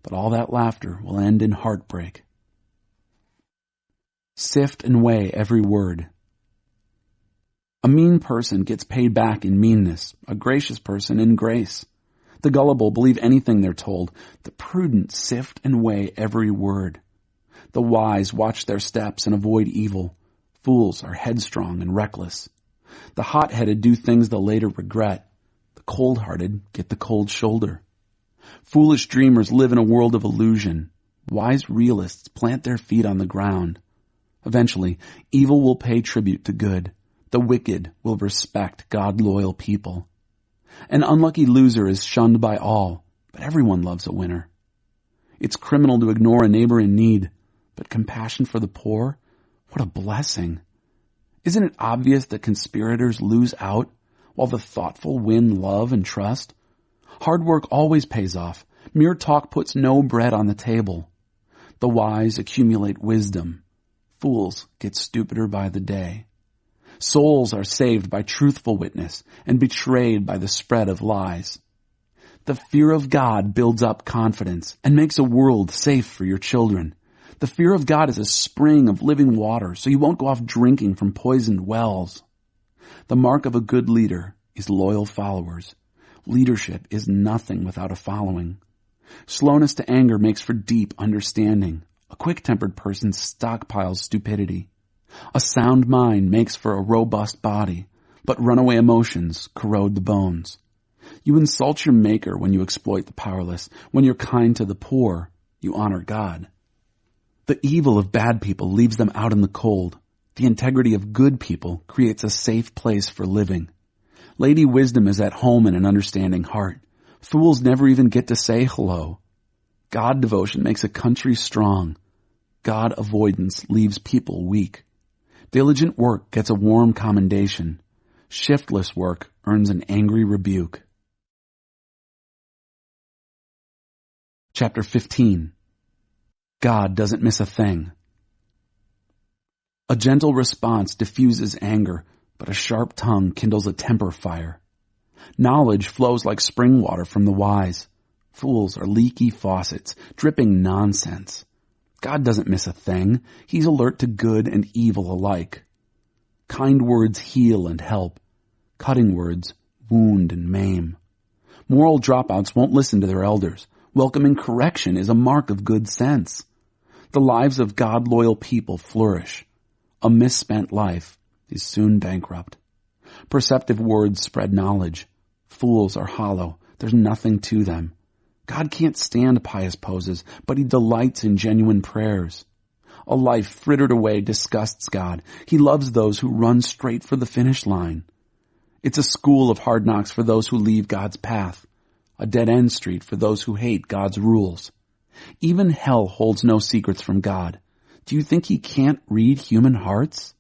but all that laughter will end in heartbreak. Sift and weigh every word. A mean person gets paid back in meanness, a gracious person in grace. The gullible believe anything they're told. The prudent sift and weigh every word. The wise watch their steps and avoid evil. Fools are headstrong and reckless. The hot-headed do things they'll later regret. The cold-hearted get the cold shoulder. Foolish dreamers live in a world of illusion. Wise realists plant their feet on the ground. Eventually, evil will pay tribute to good. The wicked will respect God-loyal people. An unlucky loser is shunned by all, but everyone loves a winner. It's criminal to ignore a neighbor in need, but compassion for the poor? What a blessing. Isn't it obvious that conspirators lose out while the thoughtful win love and trust? Hard work always pays off. Mere talk puts no bread on the table. The wise accumulate wisdom. Fools get stupider by the day. Souls are saved by truthful witness and betrayed by the spread of lies. The fear of God builds up confidence and makes a world safe for your children. The fear of God is a spring of living water, so you won't go off drinking from poisoned wells. The mark of a good leader is loyal followers. Leadership is nothing without a following. Slowness to anger makes for deep understanding. A quick-tempered person stockpiles stupidity. A sound mind makes for a robust body, but runaway emotions corrode the bones. You insult your maker when you exploit the powerless. When you're kind to the poor, you honor God. The evil of bad people leaves them out in the cold. The integrity of good people creates a safe place for living. Lady wisdom is at home in an understanding heart. Fools never even get to say hello. God devotion makes a country strong. God avoidance leaves people weak. Diligent work gets a warm commendation. Shiftless work earns an angry rebuke. Chapter 15. God doesn't miss a thing. A gentle response diffuses anger, but a sharp tongue kindles a temper fire. Knowledge flows like spring water from the wise. Fools are leaky faucets, dripping nonsense. God doesn't miss a thing. He's alert to good and evil alike. Kind words heal and help. Cutting words wound and maim. Moral dropouts won't listen to their elders. Welcoming correction is a mark of good sense. The lives of God-loyal people flourish. A misspent life is soon bankrupt. Perceptive words spread knowledge. Fools are hollow. There's nothing to them. God can't stand pious poses, but he delights in genuine prayers. A life frittered away disgusts God. He loves those who run straight for the finish line. It's a school of hard knocks for those who leave God's path. A dead-end street for those who hate God's rules. Even hell holds no secrets from God. Do you think he can't read human hearts?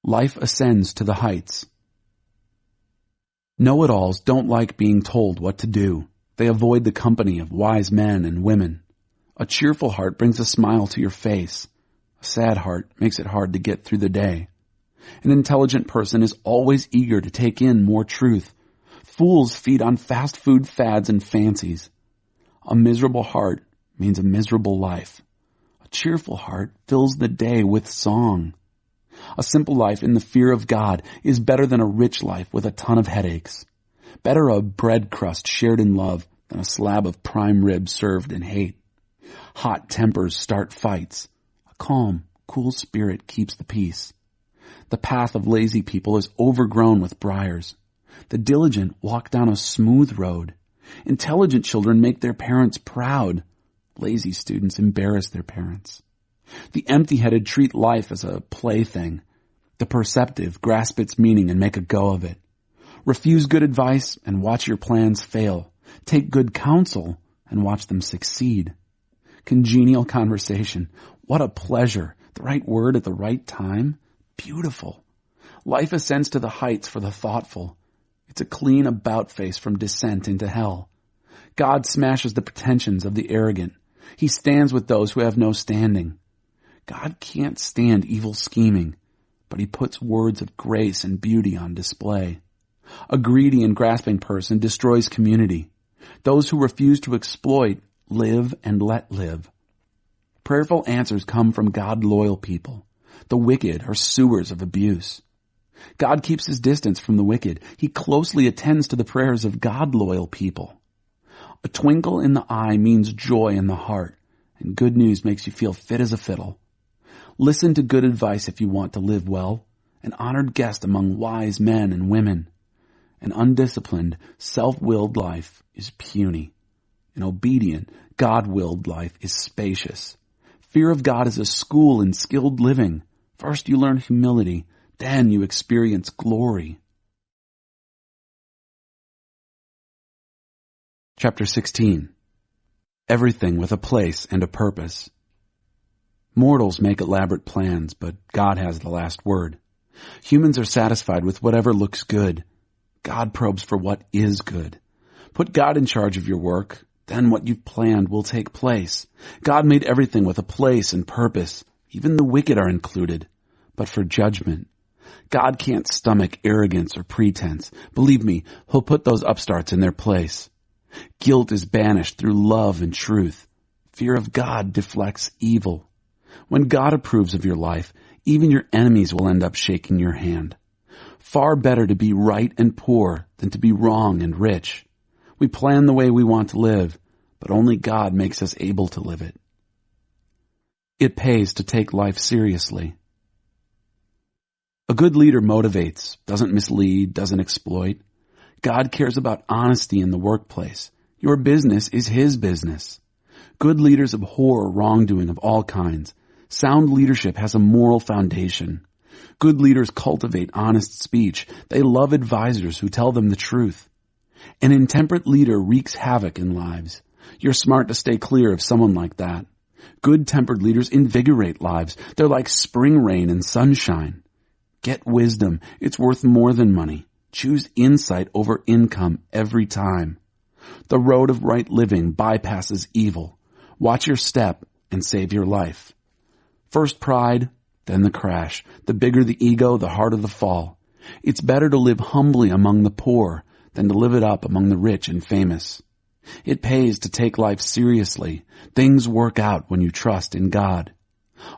Life ascends to the heights. Know-it-alls don't like being told what to do. They avoid the company of wise men and women. A cheerful heart brings a smile to your face. A sad heart makes it hard to get through the day. An intelligent person is always eager to take in more truth. Fools feed on fast food fads and fancies. A miserable heart means a miserable life. A cheerful heart fills the day with song. A simple life in the fear of God is better than a rich life with a ton of headaches. Better a bread crust shared in love than a slab of prime rib served in hate. Hot tempers start fights. A calm, cool spirit keeps the peace. The path of lazy people is overgrown with briars. The diligent walk down a smooth road. Intelligent children make their parents proud. Lazy students embarrass their parents. The empty-headed treat life as a plaything. The perceptive grasp its meaning and make a go of it. Refuse good advice and watch your plans fail. Take good counsel and watch them succeed. Congenial conversation. What a pleasure. The right word at the right time. Beautiful. Life ascends to the heights for the thoughtful. It's a clean about-face from descent into hell. God smashes the pretensions of the arrogant. He stands with those who have no standing. God can't stand evil scheming, but he puts words of grace and beauty on display. A greedy and grasping person destroys community. Those who refuse to exploit live and let live. Prayerful answers come from God-loyal people. The wicked are sewers of abuse. God keeps his distance from the wicked. He closely attends to the prayers of God-loyal people. A twinkle in the eye means joy in the heart, and good news makes you feel fit as a fiddle. Listen to good advice if you want to live well, an honored guest among wise men and women. An undisciplined, self-willed life is puny. An obedient, God-willed life is spacious. Fear of God is a school in skilled living. First you learn humility, then you experience glory. Chapter 16. Everything with a place and a purpose. Mortals make elaborate plans, but God has the last word. Humans are satisfied with whatever looks good. God probes for what is good. Put God in charge of your work, Then what you've planned will take place. God made everything with a place and purpose. Even the wicked are included, but for judgment. God can't stomach arrogance or pretense. Believe me, he'll put those upstarts in their place. Guilt is banished through love and truth. Fear of God deflects evil. When God approves of your life, even your enemies will end up shaking your hand. Far better to be right and poor than to be wrong and rich. We plan the way we want to live, but only God makes us able to live it. It pays to take life seriously. A good leader motivates, doesn't mislead, doesn't exploit. God cares about honesty in the workplace. Your business is his business. Good leaders abhor wrongdoing of all kinds. Sound leadership has a moral foundation. Good leaders cultivate honest speech. They love advisors who tell them the truth. An intemperate leader wreaks havoc in lives. You're smart to stay clear of someone like that. Good-tempered leaders invigorate lives. They're like spring rain and sunshine. Get wisdom. It's worth more than money. Choose insight over income every time. The road of right living bypasses evil. Watch your step and save your life. First pride, then the crash. The bigger the ego, the harder the fall. It's better to live humbly among the poor than to live it up among the rich and famous. It pays to take life seriously. Things work out when you trust in God.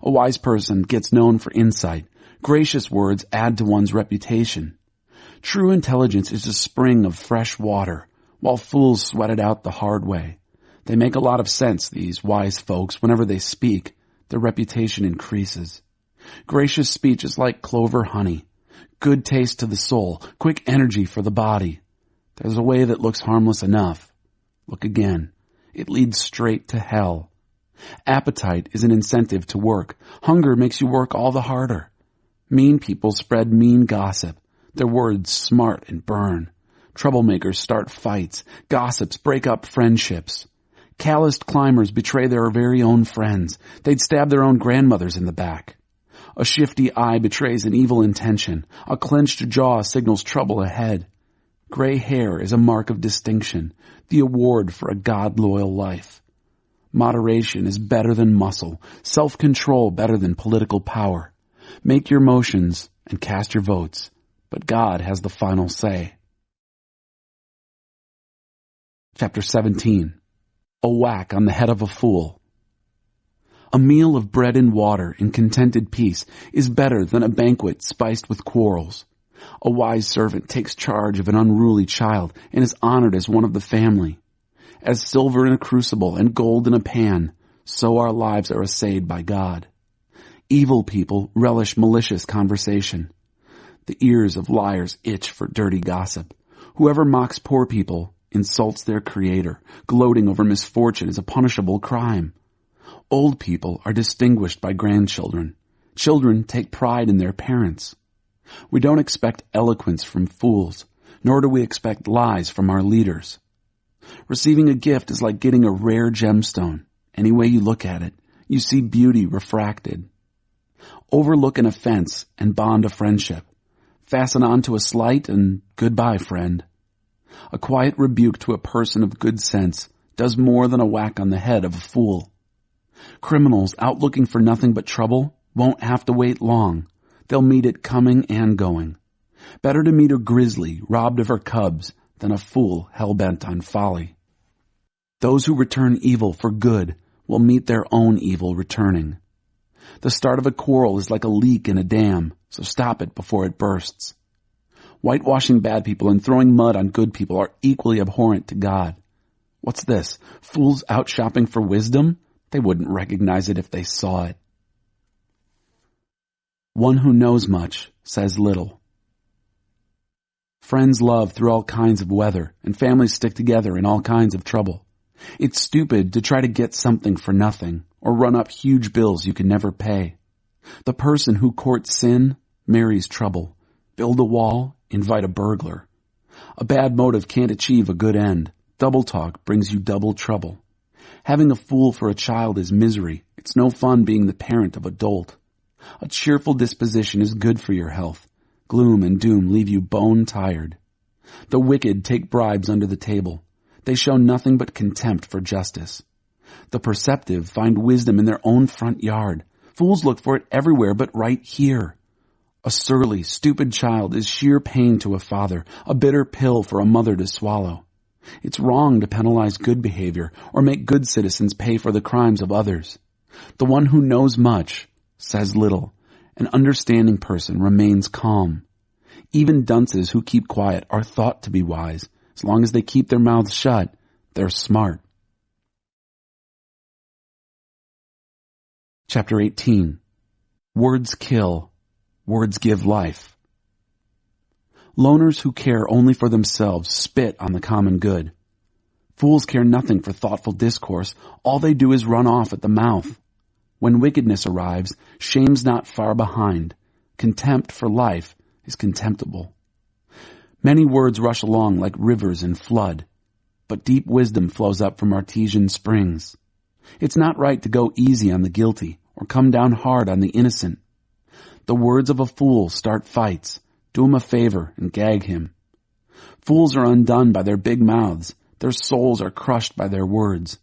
A wise person gets known for insight. Gracious words add to one's reputation. True intelligence is a spring of fresh water, while fools sweat it out the hard way. They make a lot of sense, these wise folks. Whenever they speak, their reputation increases. Gracious speech is like clover honey. Good taste to the soul, quick energy for the body. There's a way that looks harmless enough. Look again. It leads straight to hell. Appetite is an incentive to work. Hunger makes you work all the harder. Mean people spread mean gossip. Their words smart and burn. Troublemakers start fights. Gossips break up friendships. Calloused climbers betray their very own friends. They'd stab their own grandmothers in the back. A shifty eye betrays an evil intention. A clenched jaw signals trouble ahead. Gray hair is a mark of distinction, the award for a God-loyal life. Moderation is better than muscle, self-control better than political power. Make your motions and cast your votes, but God has the final say. Chapter 17. A whack on the head of a fool. A meal of bread and water in contented peace is better than a banquet spiced with quarrels. A wise servant takes charge of an unruly child and is honored as one of the family. As silver in a crucible and gold in a pan, so our lives are assayed by God. Evil people relish malicious conversation. The ears of liars itch for dirty gossip. Whoever mocks poor people insults their Creator. Gloating over misfortune is a punishable crime. Old people are distinguished by grandchildren. Children take pride in their parents. We don't expect eloquence from fools, nor do we expect lies from our leaders. Receiving a gift is like getting a rare gemstone. Any way you look at it, you see beauty refracted. Overlook an offense and bond a friendship. Fasten on to a slight and goodbye, friend. A quiet rebuke to a person of good sense does more than a whack on the head of a fool. Criminals out looking for nothing but trouble won't have to wait long. They'll meet it coming and going. Better to meet a grizzly robbed of her cubs than a fool hell-bent on folly. Those who return evil for good will meet their own evil returning. The start of a quarrel is like a leak in a dam, so stop it before it bursts. Whitewashing bad people and throwing mud on good people are equally abhorrent to God. What's this? Fools out shopping for wisdom? They wouldn't recognize it if they saw it. One who knows much says little. Friends love through all kinds of weather, and families stick together in all kinds of trouble. It's stupid to try to get something for nothing, or run up huge bills you can never pay. The person who courts sin marries trouble. Build a wall, invite a burglar. A bad motive can't achieve a good end. Double talk brings you double trouble. Having a fool for a child is misery. It's no fun being the parent of a dolt. A cheerful disposition is good for your health. Gloom and doom leave you bone tired. The wicked take bribes under the table. They show nothing but contempt for justice. The perceptive find wisdom in their own front yard. Fools look for it everywhere but right here. A surly, stupid child is sheer pain to a father, a bitter pill for a mother to swallow. It's wrong to penalize good behavior or make good citizens pay for the crimes of others. The one who knows much says little. An understanding person remains calm. Even dunces who keep quiet are thought to be wise. As long as they keep their mouths shut, they're smart. Chapter 18. Words kill. Words give life. Loners who care only for themselves spit on the common good. Fools care nothing for thoughtful discourse. All they do is run off at the mouth. When wickedness arrives, shame's not far behind. Contempt for life is contemptible. Many words rush along like rivers in flood, but deep wisdom flows up from artesian springs. It's not right to go easy on the guilty or come down hard on the innocent. The words of a fool start fights. Do him a favor and gag him. Fools are undone by their big mouths. Their souls are crushed by their words.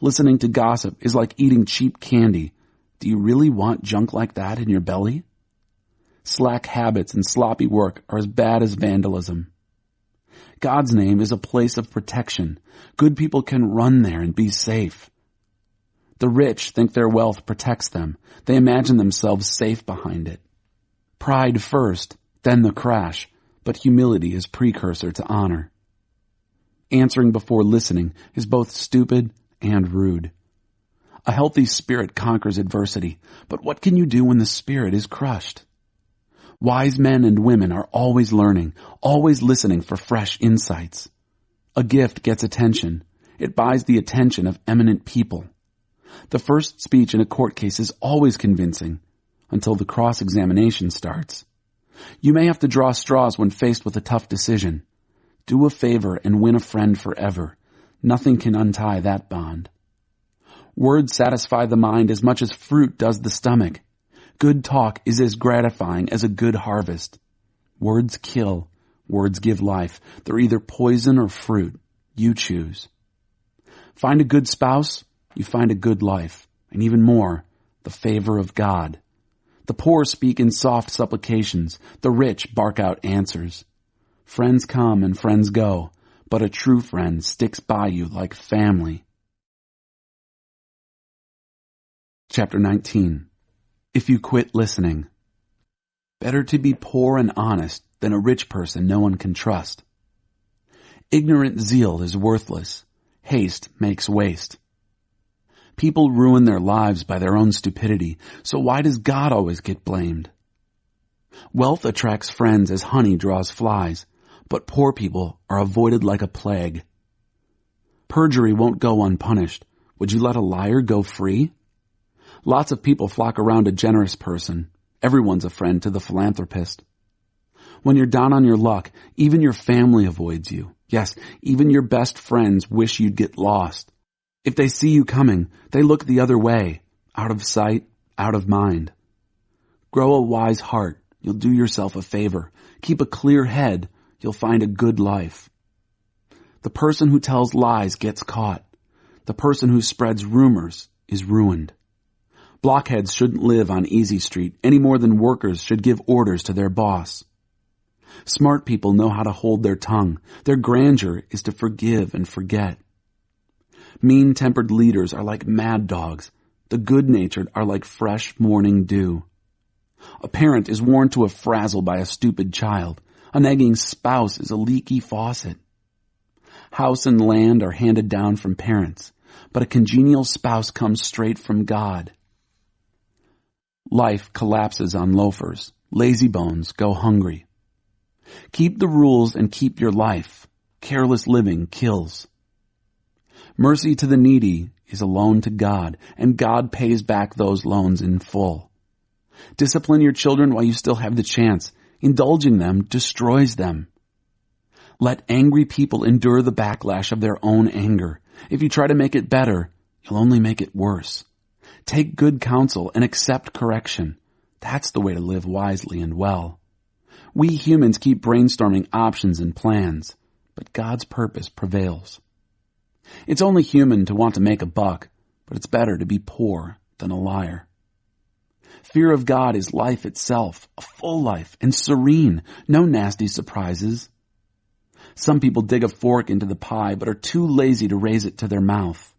Listening to gossip is like eating cheap candy. Do you really want junk like that in your belly? Slack habits and sloppy work are as bad as vandalism. God's name is a place of protection. Good people can run there and be safe. The rich think their wealth protects them. They imagine themselves safe behind it. Pride first, then the crash, but humility is precursor to honor. Answering before listening is both stupid and rude. A healthy spirit conquers adversity, but what can you do when the spirit is crushed? Wise men and women are always learning, always listening for fresh insights. A gift gets attention. It buys the attention of eminent people. The first speech in a court case is always convincing, until the cross-examination starts. You may have to draw straws when faced with a tough decision. Do a favor and win a friend forever. Nothing can untie that bond. Words satisfy the mind as much as fruit does the stomach. Good talk is as gratifying as a good harvest. Words kill. Words give life. They're either poison or fruit. You choose. Find a good spouse, you find a good life, and even more, the favor of God. The poor speak in soft supplications. The rich bark out answers. Friends come and friends go, but a true friend sticks by you like family. Chapter 19. If you quit listening. Better to be poor and honest than a rich person no one can trust. Ignorant zeal is worthless. Haste makes waste. People ruin their lives by their own stupidity, so why does God always get blamed? Wealth attracts friends as honey draws flies, but poor people are avoided like a plague. Perjury won't go unpunished. Would you let a liar go free? Lots of people flock around a generous person. Everyone's a friend to the philanthropist. When you're down on your luck, even your family avoids you. Yes, even your best friends wish you'd get lost. If they see you coming, they look the other way, out of sight, out of mind. Grow a wise heart. You'll do yourself a favor. Keep a clear head. You'll find a good life. The person who tells lies gets caught. The person who spreads rumors is ruined. Blockheads shouldn't live on Easy Street any more than workers should give orders to their boss. Smart people know how to hold their tongue. Their grandeur is to forgive and forget. Mean-tempered leaders are like mad dogs. The good-natured are like fresh morning dew. A parent is worn to a frazzle by a stupid child. A nagging spouse is a leaky faucet. House and land are handed down from parents, but a congenial spouse comes straight from God. Life collapses on loafers. Lazy bones go hungry. Keep the rules and keep your life. Careless living kills. Mercy to the needy is a loan to God, and God pays back those loans in full. Discipline your children while you still have the chance. Indulging them destroys them. Let angry people endure the backlash of their own anger. If you try to make it better, you'll only make it worse. Take good counsel and accept correction. That's the way to live wisely and well. We humans keep brainstorming options and plans, but God's purpose prevails. It's only human to want to make a buck, but it's better to be poor than a liar. Fear of God is life itself, a full life, and serene, no nasty surprises. Some people dig a fork into the pie, but are too lazy to raise it to their mouth.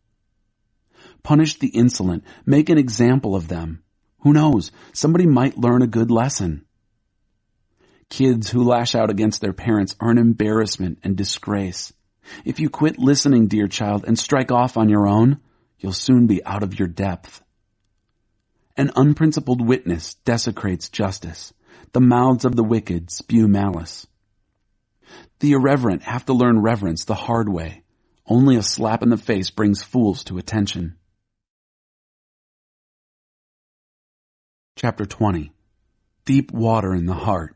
Punish the insolent, make an example of them. Who knows, somebody might learn a good lesson. Kids who lash out against their parents are an embarrassment and disgrace. If you quit listening, dear child, and strike off on your own, you'll soon be out of your depth. An unprincipled witness desecrates justice. The mouths of the wicked spew malice. The irreverent have to learn reverence the hard way. Only a slap in the face brings fools to attention. Chapter 20. Deep water in the heart.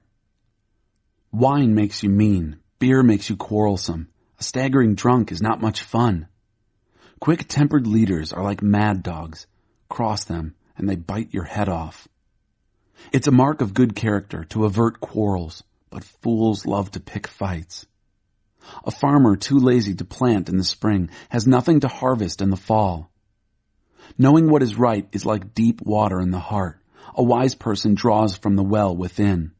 Wine makes you mean. Beer makes you quarrelsome. A staggering drunk is not much fun. Quick-tempered leaders are like mad dogs. Cross them, and they bite your head off. It's a mark of good character to avert quarrels, but fools love to pick fights. A farmer too lazy to plant in the spring has nothing to harvest in the fall. Knowing what is right is like deep water in the heart. A wise person draws from the well within.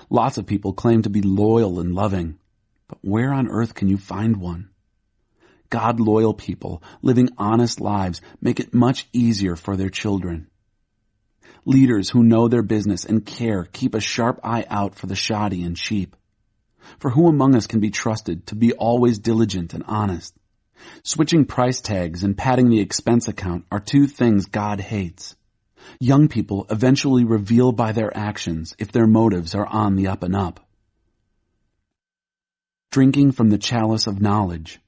Lots of people claim to be loyal and loving, but where on earth can you find one? God-loyal people living honest lives make it much easier for their children. Leaders who know their business and care keep a sharp eye out for the shoddy and cheap. For who among us can be trusted to be always diligent and honest? Switching price tags and padding the expense account are two things God hates. Young people eventually reveal by their actions if their motives are on the up and up. Drinking from the chalice of knowledge.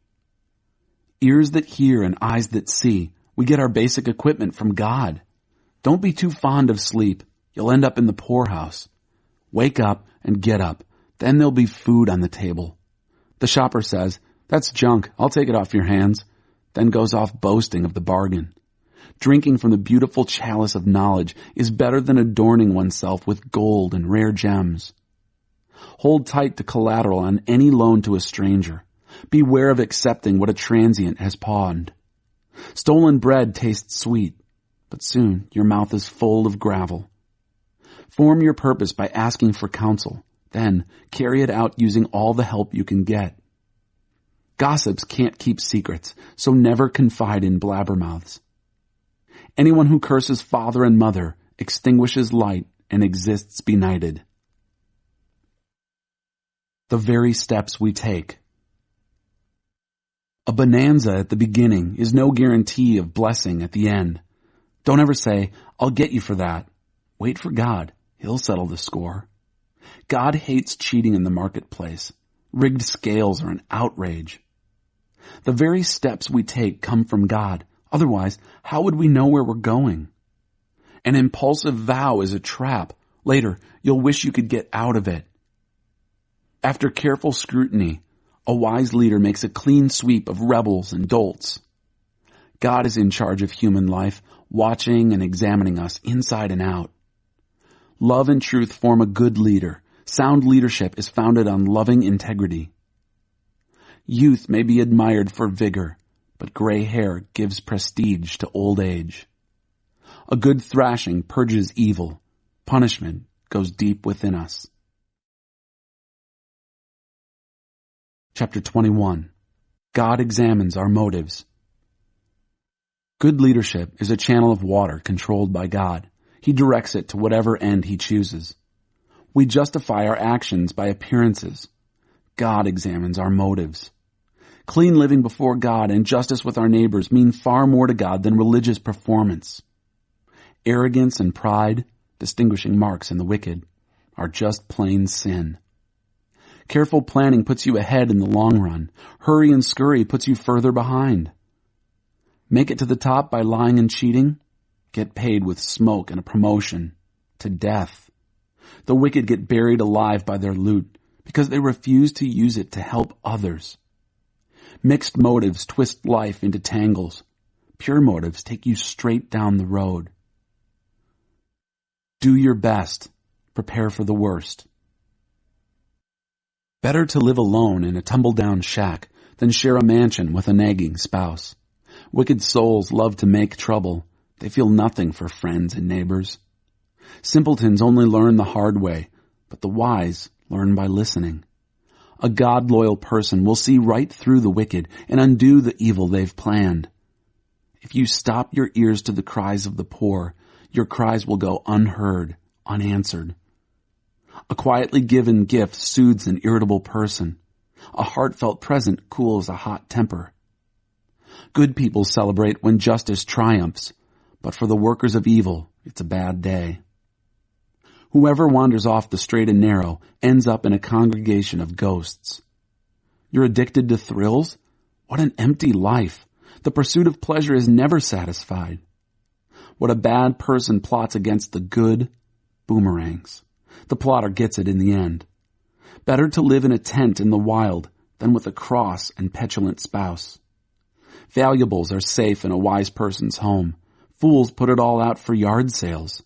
Ears that hear and eyes that see, we get our basic equipment from God. Don't be too fond of sleep. You'll end up in the poorhouse. Wake up and get up. Then there'll be food on the table. The shopper says, "That's junk. I'll take it off your hands." Then goes off boasting of the bargain. Drinking from the beautiful chalice of knowledge is better than adorning oneself with gold and rare gems. Hold tight to collateral on any loan to a stranger. Beware of accepting what a transient has pawned. Stolen bread tastes sweet, but soon your mouth is full of gravel. Form your purpose by asking for counsel, then carry it out using all the help you can get. Gossips can't keep secrets, so never confide in blabbermouths. Anyone who curses father and mother extinguishes light and exists benighted. The very steps we take. A bonanza at the beginning is no guarantee of blessing at the end. Don't ever say, "I'll get you for that." Wait for God. He'll settle the score. God hates cheating in the marketplace. Rigged scales are an outrage. The very steps we take come from God. Otherwise, how would we know where we're going? An impulsive vow is a trap. Later, you'll wish you could get out of it. After careful scrutiny, a wise leader makes a clean sweep of rebels and dolts. God is in charge of human life, watching and examining us inside and out. Love and truth form a good leader. Sound leadership is founded on loving integrity. Youth may be admired for vigor, but gray hair gives prestige to old age. A good thrashing purges evil. Punishment goes deep within us. Chapter 21. God examines our motives. Good leadership is a channel of water controlled by God. He directs it to whatever end he chooses. We justify our actions by appearances. God examines our motives. Clean living before God and justice with our neighbors mean far more to God than religious performance. Arrogance and pride, distinguishing marks in the wicked, are just plain sin. Careful planning puts you ahead in the long run. Hurry and scurry puts you further behind. Make it to the top by lying and cheating. Get paid with smoke and a promotion. To death. The wicked get buried alive by their loot because they refuse to use it to help others. Mixed motives twist life into tangles. Pure motives take you straight down the road. Do your best. Prepare for the worst. Better to live alone in a tumble-down shack than share a mansion with a nagging spouse. Wicked souls love to make trouble. They feel nothing for friends and neighbors. Simpletons only learn the hard way, but the wise learn by listening. A God-loyal person will see right through the wicked and undo the evil they've planned. If you stop your ears to the cries of the poor, your cries will go unheard, unanswered. A quietly given gift soothes an irritable person. A heartfelt present cools a hot temper. Good people celebrate when justice triumphs, but for the workers of evil, it's a bad day. Whoever wanders off the straight and narrow ends up in a congregation of ghosts. You're addicted to thrills? What an empty life. The pursuit of pleasure is never satisfied. What a bad person plots against the good boomerangs. The plotter gets it in the end. Better to live in a tent in the wild than with a cross and petulant spouse. Valuables are safe in a wise person's home. Fools put it all out for yard sales.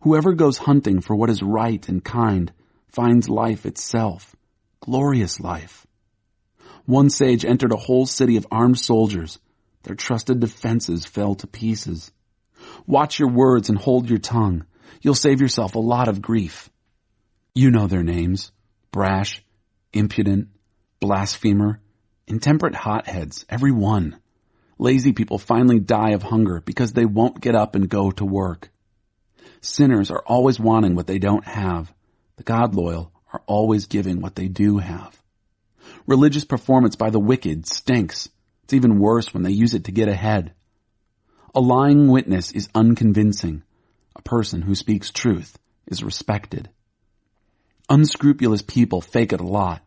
Whoever goes hunting for what is right and kind finds life itself, glorious life. One sage entered a whole city of armed soldiers. Their trusted defenses fell to pieces. Watch your words and hold your tongue. You'll save yourself a lot of grief. You know their names: brash, impudent, blasphemer, intemperate hotheads, every one. Lazy people finally die of hunger because they won't get up and go to work. Sinners are always wanting what they don't have. The God-loyal are always giving what they do have. Religious performance by the wicked stinks. It's even worse when they use it to get ahead. A lying witness is unconvincing. A person who speaks truth is respected. Unscrupulous people fake it a lot.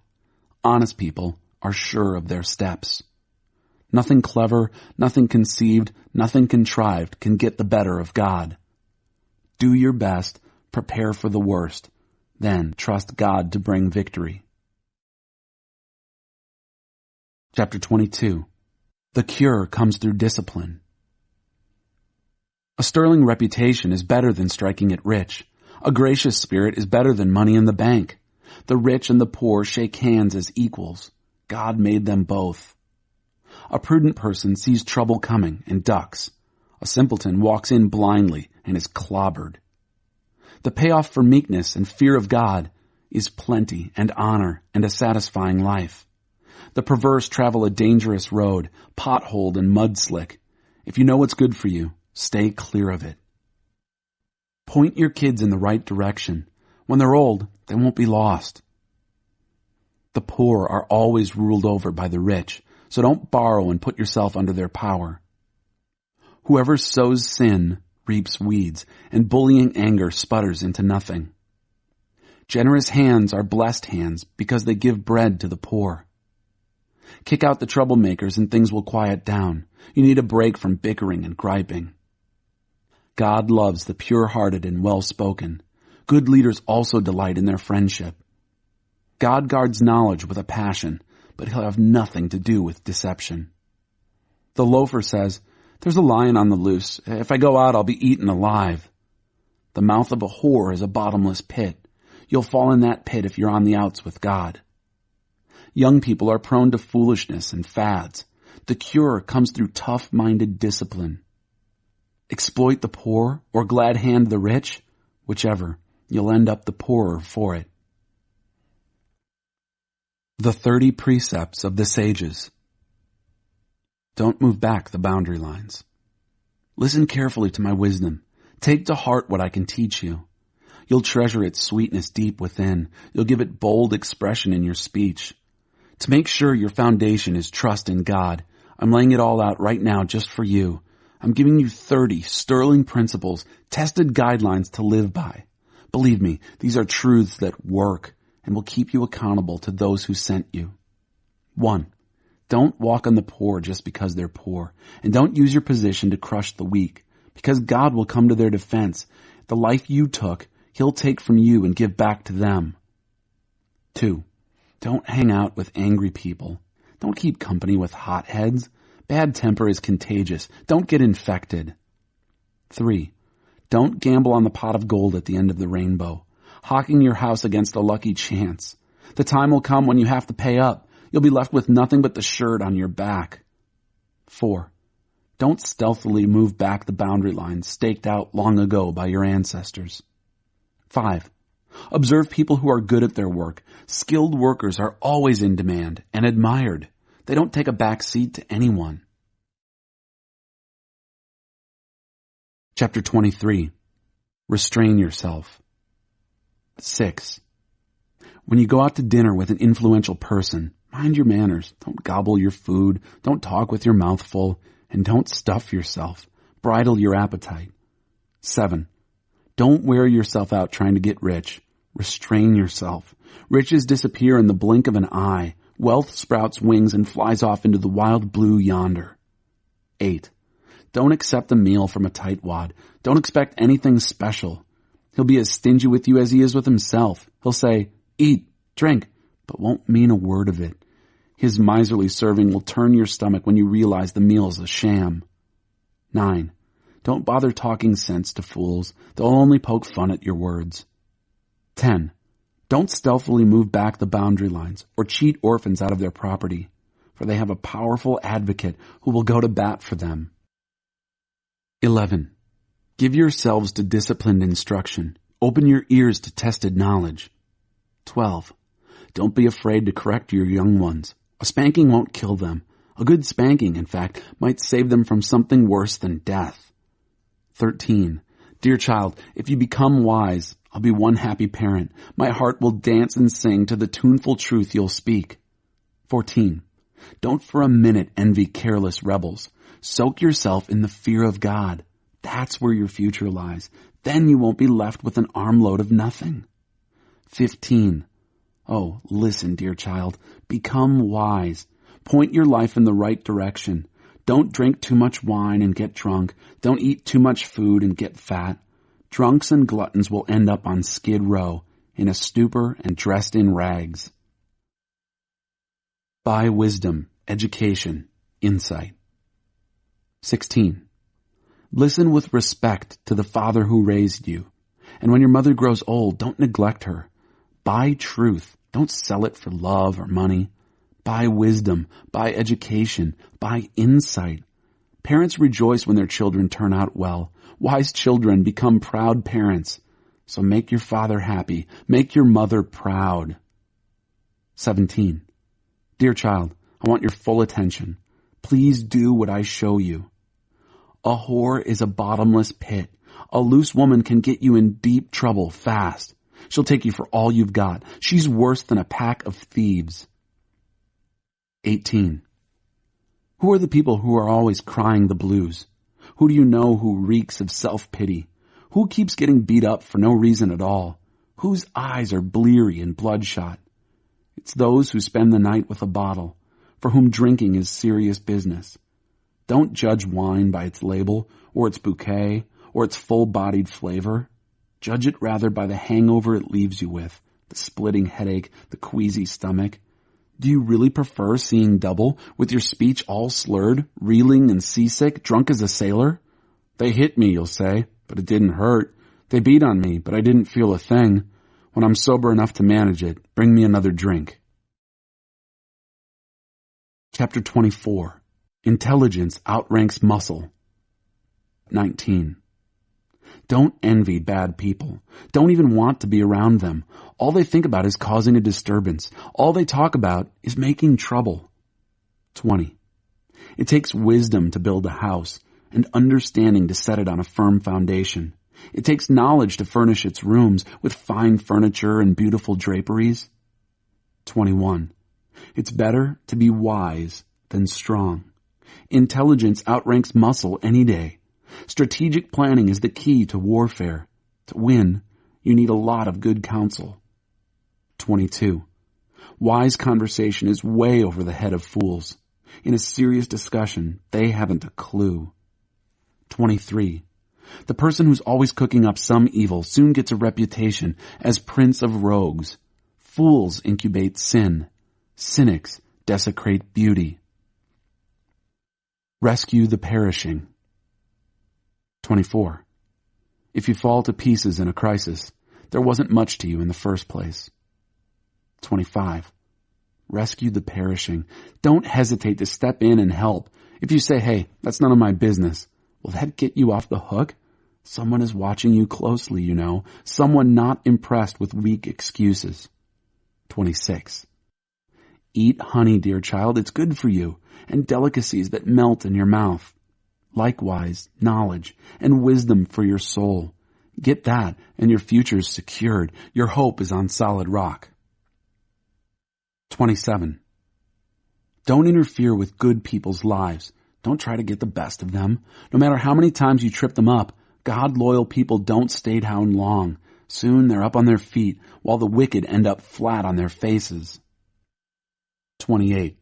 Honest people are sure of their steps. Nothing clever, nothing conceived, nothing contrived can get the better of God. Do your best, prepare for the worst, then trust God to bring victory. Chapter 22. The cure comes through discipline. A sterling reputation is better than striking it rich. A gracious spirit is better than money in the bank. The rich and the poor shake hands as equals. God made them both. A prudent person sees trouble coming and ducks. A simpleton walks in blindly and is clobbered. The payoff for meekness and fear of God is plenty and honor and a satisfying life. The perverse travel a dangerous road, potholed and mudslick. If you know what's good for you, stay clear of it. Point your kids in the right direction. When they're old, they won't be lost. The poor are always ruled over by the rich, so don't borrow and put yourself under their power. Whoever sows sin reaps weeds, and bullying anger sputters into nothing. Generous hands are blessed hands because they give bread to the poor. Kick out the troublemakers and things will quiet down. You need a break from bickering and griping. God loves the pure-hearted and well-spoken. Good leaders also delight in their friendship. God guards knowledge with a passion, but he'll have nothing to do with deception. The loafer says, "There's a lion on the loose. If I go out, I'll be eaten alive." The mouth of a whore is a bottomless pit. You'll fall in that pit if you're on the outs with God. Young people are prone to foolishness and fads. The cure comes through tough-minded discipline. Exploit the poor or glad hand the rich, whichever, you'll end up the poorer for it. The 30 Precepts of the Sages. Don't move back the boundary lines. Listen carefully to my wisdom. Take to heart what I can teach you. You'll treasure its sweetness deep within. You'll give it bold expression in your speech. To make sure your foundation is trust in God, I'm laying it all out right now just for you. I'm giving you 30 sterling principles, tested guidelines to live by. Believe me, these are truths that work and will keep you accountable to those who sent you. 1. Don't walk on the poor just because they're poor, and don't use your position to crush the weak, because God will come to their defense. The life you took, he'll take from you and give back to them. 2. Don't hang out with angry people. Don't keep company with hotheads. Bad temper is contagious. Don't get infected. 3. Don't gamble on the pot of gold at the end of the rainbow, hawking your house against a lucky chance. The time will come when you have to pay up. You'll be left with nothing but the shirt on your back. 4. Don't stealthily move back the boundary lines staked out long ago by your ancestors. 5. Observe people who are good at their work. Skilled workers are always in demand and admired. They don't take a back seat to anyone. Chapter 23. Restrain yourself. 6. When you go out to dinner with an influential person, mind your manners. Don't gobble your food. Don't talk with your mouth full. And don't stuff yourself. Bridle your appetite. 7. Don't wear yourself out trying to get rich. Restrain yourself. Riches disappear in the blink of an eye. Wealth sprouts wings and flies off into the wild blue yonder. 8. Don't accept a meal from a tightwad. Don't expect anything special. He'll be as stingy with you as he is with himself. He'll say, eat, drink, but won't mean a word of it. His miserly serving will turn your stomach when you realize the meal's a sham. 9. Don't bother talking sense to fools. They'll only poke fun at your words. 10. Don't stealthily move back the boundary lines or cheat orphans out of their property, for they have a powerful advocate who will go to bat for them. 11. Give yourselves to disciplined instruction. Open your ears to tested knowledge. 12. Don't be afraid to correct your young ones. A spanking won't kill them. A good spanking, in fact, might save them from something worse than death. 13. Dear child, if you become wise, I'll be one happy parent. My heart will dance and sing to the tuneful truth you'll speak. 14. Don't for a minute envy careless rebels. Soak yourself in the fear of God. That's where your future lies. Then you won't be left with an armload of nothing. 15. Oh, listen, dear child. Become wise. Point your life in the right direction. Don't drink too much wine and get drunk. Don't eat too much food and get fat. Drunks and gluttons will end up on Skid Row, in a stupor and dressed in rags. Buy wisdom, education, insight. 16. Listen with respect to the father who raised you. And when your mother grows old, don't neglect her. Buy truth. Don't sell it for love or money. Buy wisdom. Buy education. Buy insight. Parents rejoice when their children turn out well. Wise children become proud parents. So make your father happy. Make your mother proud. 17. Dear child, I want your full attention. Please do what I show you. A whore is a bottomless pit. A loose woman can get you in deep trouble fast. She'll take you for all you've got. She's worse than a pack of thieves. 18. Who are the people who are always crying the blues? Who do you know who reeks of self-pity? Who keeps getting beat up for no reason at all? Whose eyes are bleary and bloodshot? It's those who spend the night with a bottle, for whom drinking is serious business. Don't judge wine by its label, or its bouquet, or its full-bodied flavor. Judge it rather by the hangover it leaves you with, the splitting headache, the queasy stomach. Do you really prefer seeing double, with your speech all slurred, reeling and seasick, drunk as a sailor? They hit me, you'll say, but it didn't hurt. They beat on me, but I didn't feel a thing. When I'm sober enough to manage it, bring me another drink. Chapter 24. Intelligence outranks muscle. 19. Don't envy bad people. Don't even want to be around them. All they think about is causing a disturbance. All they talk about is making trouble. 20. It takes wisdom to build a house and understanding to set it on a firm foundation. It takes knowledge to furnish its rooms with fine furniture and beautiful draperies. 21. It's better to be wise than strong. Intelligence outranks muscle any day. Strategic planning is the key to warfare. To win, you need a lot of good counsel. 22. Wise conversation is way over the head of fools. In a serious discussion, they haven't a clue. 23. The person who's always cooking up some evil soon gets a reputation as prince of rogues. Fools incubate sin. Cynics desecrate beauty. Rescue the perishing. 24. If you fall to pieces in a crisis, there wasn't much to you in the first place. 25. Rescue the perishing. Don't hesitate to step in and help. If you say, hey, that's none of my business, will that get you off the hook? Someone is watching you closely, you know. Someone not impressed with weak excuses. 26. Eat honey, dear child. It's good for you, and delicacies that melt in your mouth. Likewise, knowledge and wisdom for your soul. Get that, and your future is secured. Your hope is on solid rock. 27. Don't interfere with good people's lives. Don't try to get the best of them. No matter how many times you trip them up, God-loyal people don't stay down long. Soon they're up on their feet, while the wicked end up flat on their faces. 28.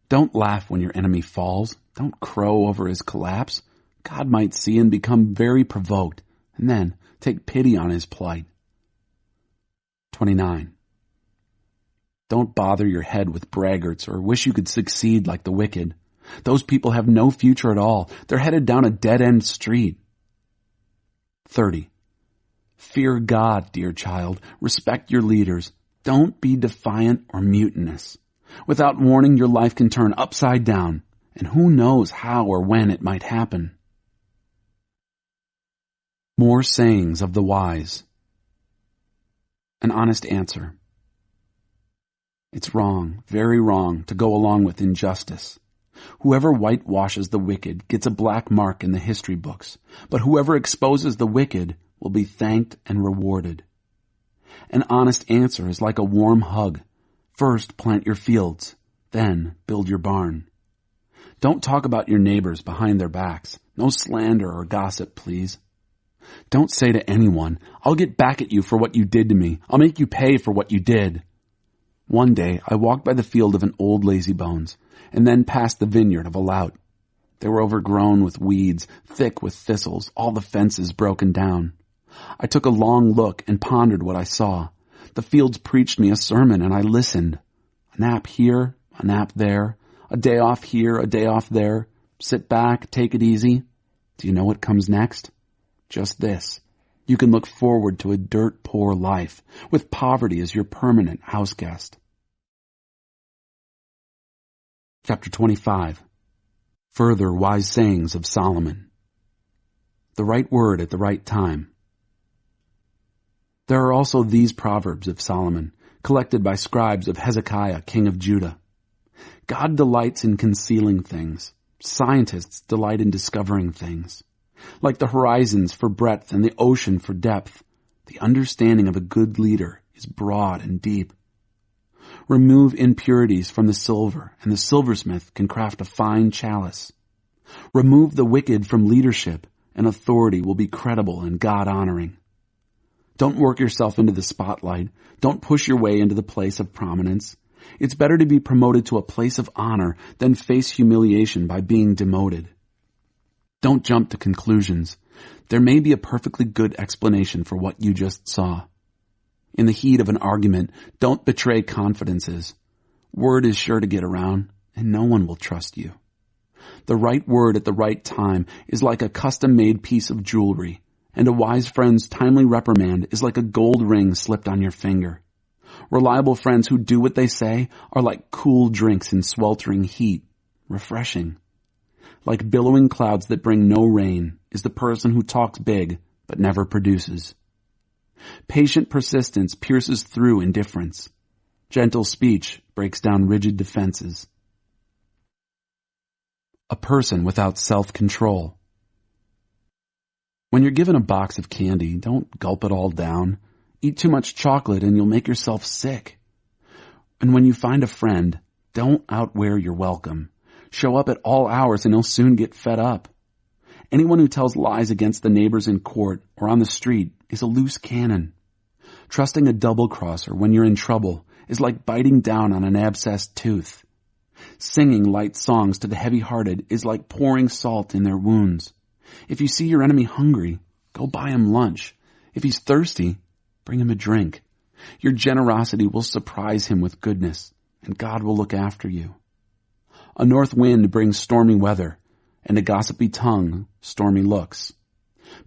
Don't laugh when your enemy falls. Don't crow over his collapse. God might see and become very provoked, and then take pity on his plight. 29. Don't bother your head with braggarts or wish you could succeed like the wicked. Those people have no future at all. They're headed down a dead-end street. 30. Fear God, dear child. Respect your leaders. Don't be defiant or mutinous. Without warning, your life can turn upside down, and who knows how or when it might happen. More sayings of the wise. An honest answer. It's wrong, very wrong, to go along with injustice. Whoever whitewashes the wicked gets a black mark in the history books, but whoever exposes the wicked will be thanked and rewarded. An honest answer is like a warm hug. First plant your fields, then build your barn. Don't talk about your neighbors behind their backs. No slander or gossip, please. Don't say to anyone, I'll get back at you for what you did to me. I'll make you pay for what you did. One day I walked by the field of an old lazybones, and then past the vineyard of a lout. They were overgrown with weeds, thick with thistles, all the fences broken down. I took a long look and pondered what I saw. The fields preached me a sermon, and I listened. A nap here, a nap there, a day off here, a day off there. Sit back, take it easy. Do you know what comes next? Just this. You can look forward to a dirt-poor life, with poverty as your permanent house guest. Chapter 25. Further wise sayings of Solomon. The right word at the right time. There are also these proverbs of Solomon, collected by scribes of Hezekiah, king of Judah. God delights in concealing things. Scientists delight in discovering things. Like the horizons for breadth and the ocean for depth, the understanding of a good leader is broad and deep. Remove impurities from the silver, and the silversmith can craft a fine chalice. Remove the wicked from leadership, and authority will be credible and God-honoring. Don't work yourself into the spotlight. Don't push your way into the place of prominence. It's better to be promoted to a place of honor than face humiliation by being demoted. Don't jump to conclusions. There may be a perfectly good explanation for what you just saw. In the heat of an argument, don't betray confidences. Word is sure to get around, and no one will trust you. The right word at the right time is like a custom-made piece of jewelry, and a wise friend's timely reprimand is like a gold ring slipped on your finger. Reliable friends who do what they say are like cool drinks in sweltering heat, refreshing. Like billowing clouds that bring no rain is the person who talks big but never produces. Patient persistence pierces through indifference. Gentle speech breaks down rigid defenses. A person without self-control. When you're given a box of candy, don't gulp it all down. Eat too much chocolate and you'll make yourself sick. And when you find a friend, don't outwear your welcome. Show up at all hours and he'll soon get fed up. Anyone who tells lies against the neighbors in court or on the street is a loose cannon. Trusting a double-crosser when you're in trouble is like biting down on an abscessed tooth. Singing light songs to the heavy-hearted is like pouring salt in their wounds. If you see your enemy hungry, go buy him lunch. If he's thirsty, bring him a drink. Your generosity will surprise him with goodness, and God will look after you. A north wind brings stormy weather, and a gossipy tongue, stormy looks.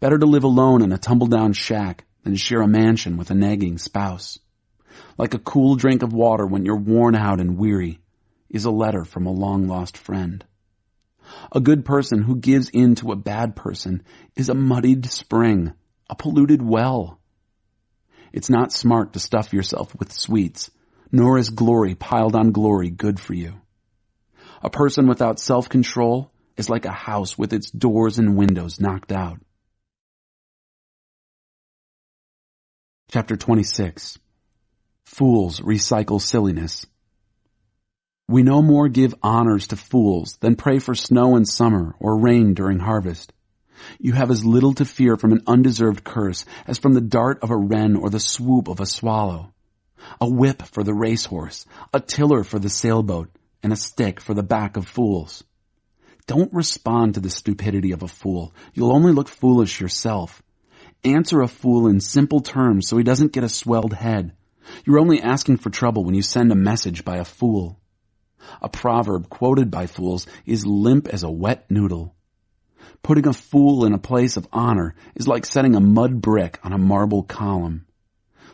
Better to live alone in a tumble-down shack than to share a mansion with a nagging spouse. Like a cool drink of water when you're worn out and weary is a letter from a long-lost friend. A good person who gives in to a bad person is a muddied spring, a polluted well. It's not smart to stuff yourself with sweets, nor is glory piled on glory good for you. A person without self-control is like a house with its doors and windows knocked out. Chapter 26. Fools recycle silliness. We no more give honors to fools than pray for snow in summer or rain during harvest. You have as little to fear from an undeserved curse as from the dart of a wren or the swoop of a swallow. A whip for the racehorse, a tiller for the sailboat, and a stick for the back of fools. Don't respond to the stupidity of a fool. You'll only look foolish yourself. Answer a fool in simple terms so he doesn't get a swelled head. You're only asking for trouble when you send a message by a fool. A proverb quoted by fools is limp as a wet noodle. Putting a fool in a place of honor is like setting a mud brick on a marble column.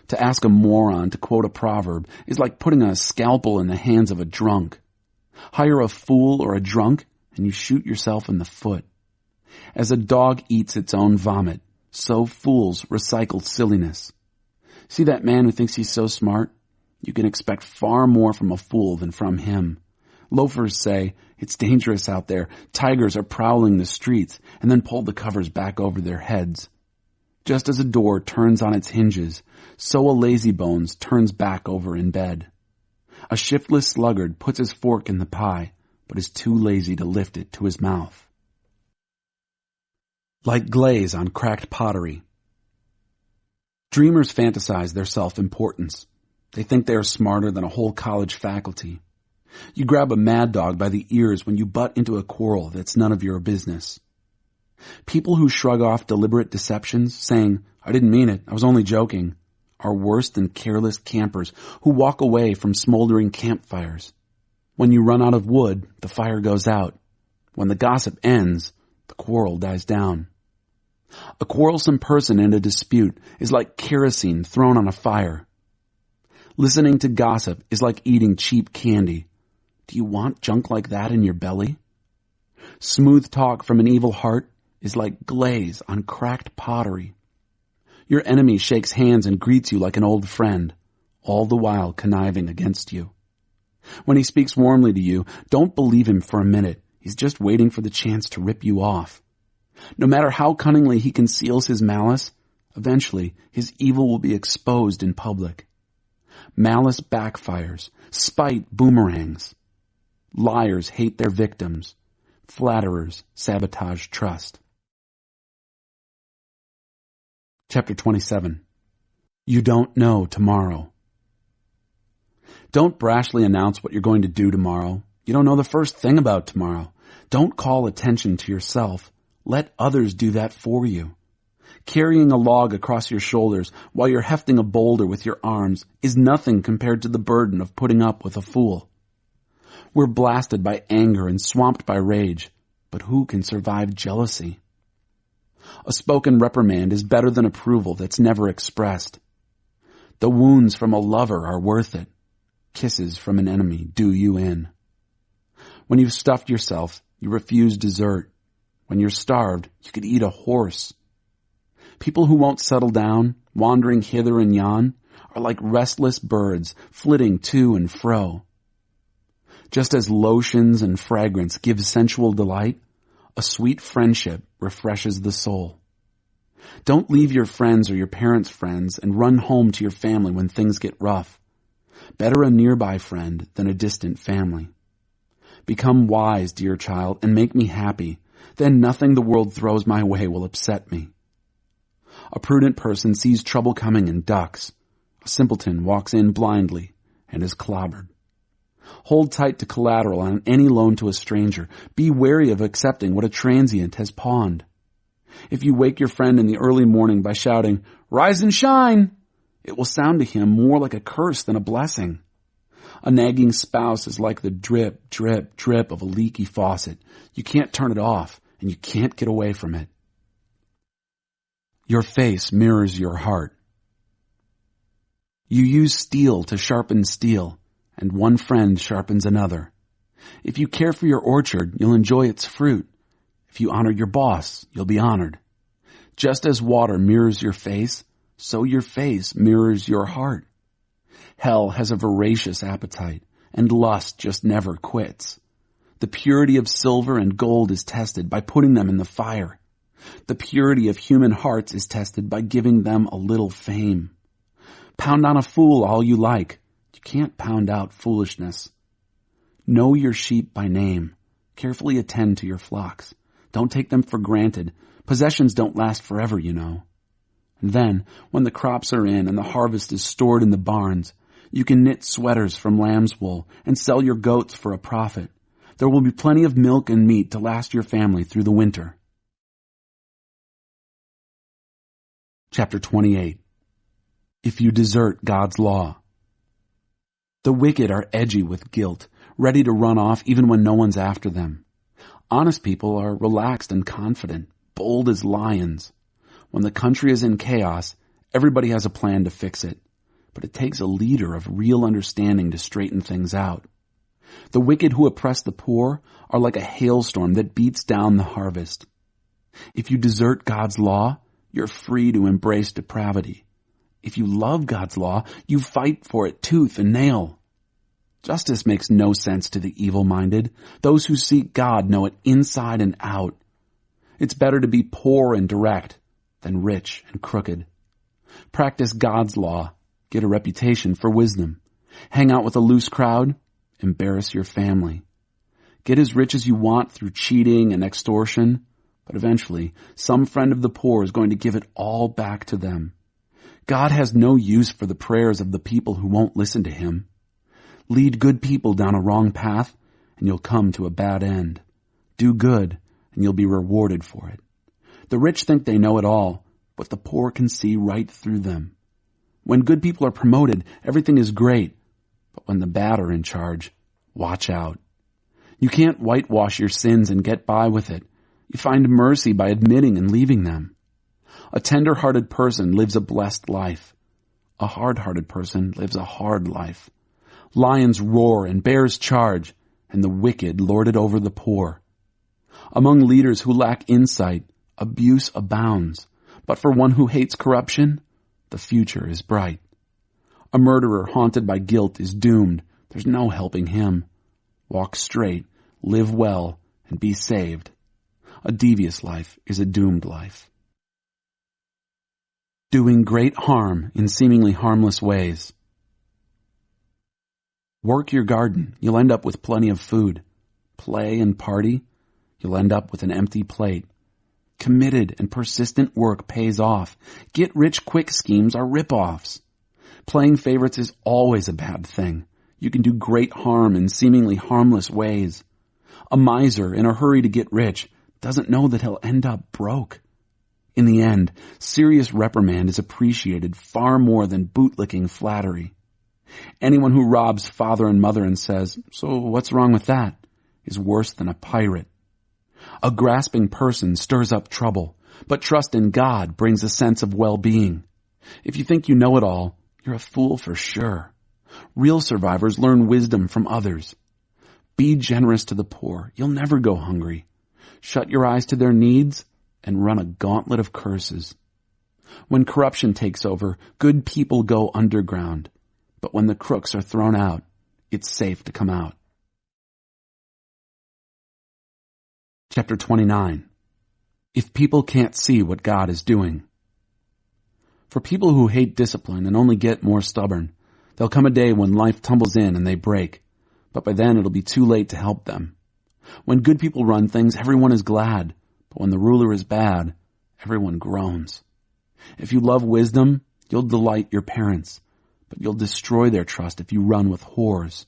To ask a moron to quote a proverb is like putting a scalpel in the hands of a drunk. Hire a fool or a drunk and you shoot yourself in the foot. As a dog eats its own vomit, so fools recycle silliness. See that man who thinks he's so smart? You can expect far more from a fool than from him. Loafers say, it's dangerous out there, tigers are prowling the streets, and then pull the covers back over their heads. Just as a door turns on its hinges, so a lazybones turns back over in bed. A shiftless sluggard puts his fork in the pie, but is too lazy to lift it to his mouth. Like glaze on cracked pottery. Dreamers fantasize their self-importance. They think they are smarter than a whole college faculty. You grab a mad dog by the ears when you butt into a quarrel that's none of your business. People who shrug off deliberate deceptions, saying, I didn't mean it, I was only joking, are worse than careless campers who walk away from smoldering campfires. When you run out of wood, the fire goes out. When the gossip ends, the quarrel dies down. A quarrelsome person in a dispute is like kerosene thrown on a fire. Listening to gossip is like eating cheap candy. Do you want junk like that in your belly? Smooth talk from an evil heart is like glaze on cracked pottery. Your enemy shakes hands and greets you like an old friend, all the while conniving against you. When he speaks warmly to you, don't believe him for a minute. He's just waiting for the chance to rip you off. No matter how cunningly he conceals his malice, eventually his evil will be exposed in public. Malice backfires. Spite boomerangs. Liars hate their victims. Flatterers sabotage trust. Chapter 27. You don't know tomorrow. Don't brashly announce what you're going to do tomorrow. You don't know the first thing about tomorrow. Don't call attention to yourself. Let others do that for you. Carrying a log across your shoulders while you're hefting a boulder with your arms is nothing compared to the burden of putting up with a fool. We're blasted by anger and swamped by rage, but who can survive jealousy? A spoken reprimand is better than approval that's never expressed. The wounds from a lover are worth it. Kisses from an enemy do you in. When you've stuffed yourself, you refuse dessert. When you're starved, you could eat a horse. People who won't settle down, wandering hither and yon, are like restless birds flitting to and fro. Just as lotions and fragrance give sensual delight, a sweet friendship refreshes the soul. Don't leave your friends or your parents' friends and run home to your family when things get rough. Better a nearby friend than a distant family. Become wise, dear child, and make me happy. Then nothing the world throws my way will upset me. A prudent person sees trouble coming and ducks. A simpleton walks in blindly and is clobbered. Hold tight to collateral on any loan to a stranger. Be wary of accepting what a transient has pawned. If you wake your friend in the early morning by shouting, "Rise and shine," it will sound to him more like a curse than a blessing. A nagging spouse is like the drip, drip, drip of a leaky faucet. You can't turn it off, and you can't get away from it. Your face mirrors your heart. You use steel to sharpen steel, and one friend sharpens another. If you care for your orchard, you'll enjoy its fruit. If you honor your boss, you'll be honored. Just as water mirrors your face, so your face mirrors your heart. Hell has a voracious appetite, and lust just never quits. The purity of silver and gold is tested by putting them in the fire. The purity of human hearts is tested by giving them a little fame. Pound on a fool all you like. You can't pound out foolishness. Know your sheep by name. Carefully attend to your flocks. Don't take them for granted. Possessions don't last forever, you know. And then, when the crops are in and the harvest is stored in the barns, you can knit sweaters from lamb's wool and sell your goats for a profit. There will be plenty of milk and meat to last your family through the winter. Chapter 28. If you desert God's law. The wicked are edgy with guilt, ready to run off even when no one's after them. Honest people are relaxed and confident, bold as lions. When the country is in chaos, everybody has a plan to fix it. But it takes a leader of real understanding to straighten things out. The wicked who oppress the poor are like a hailstorm that beats down the harvest. If you desert God's law, you're free to embrace depravity. If you love God's law, you fight for it tooth and nail. Justice makes no sense to the evil-minded. Those who seek God know it inside and out. It's better to be poor and direct than rich and crooked. Practice God's law. Get a reputation for wisdom. Hang out with a loose crowd. Embarrass your family. Get as rich as you want through cheating and extortion, but eventually some friend of the poor is going to give it all back to them. God has no use for the prayers of the people who won't listen to him. Lead good people down a wrong path, and you'll come to a bad end. Do good, and you'll be rewarded for it. The rich think they know it all, but the poor can see right through them. When good people are promoted, everything is great. But when the bad are in charge, watch out. You can't whitewash your sins and get by with it. You find mercy by admitting and leaving them. A tender-hearted person lives a blessed life. A hard-hearted person lives a hard life. Lions roar and bears charge, and the wicked lord it over the poor. Among leaders who lack insight, abuse abounds. But for one who hates corruption, the future is bright. A murderer haunted by guilt is doomed. There's no helping him. Walk straight, live well, and be saved. A devious life is a doomed life. Doing great harm in seemingly harmless ways. Work your garden. You'll end up with plenty of food. Play and party. You'll end up with an empty plate. Committed and persistent work pays off. Get-rich-quick schemes are rip-offs. Playing favorites is always a bad thing. You can do great harm in seemingly harmless ways. A miser in a hurry to get rich doesn't know that he'll end up broke. In the end, serious reprimand is appreciated far more than bootlicking flattery. Anyone who robs father and mother and says, "So what's wrong with that?" is worse than a pirate. A grasping person stirs up trouble, but trust in God brings a sense of well-being. If you think you know it all, you're a fool for sure. Real survivors learn wisdom from others. Be generous to the poor. You'll never go hungry. Shut your eyes to their needs and run a gauntlet of curses. When corruption takes over, good people go underground. But when the crooks are thrown out, it's safe to come out. Chapter 29. If people can't see what God is doing. For people who hate discipline and only get more stubborn, there'll come a day when life tumbles in and they break, but by then it'll be too late to help them. When good people run things, everyone is glad, but when the ruler is bad, everyone groans. If you love wisdom, you'll delight your parents, but you'll destroy their trust if you run with whores.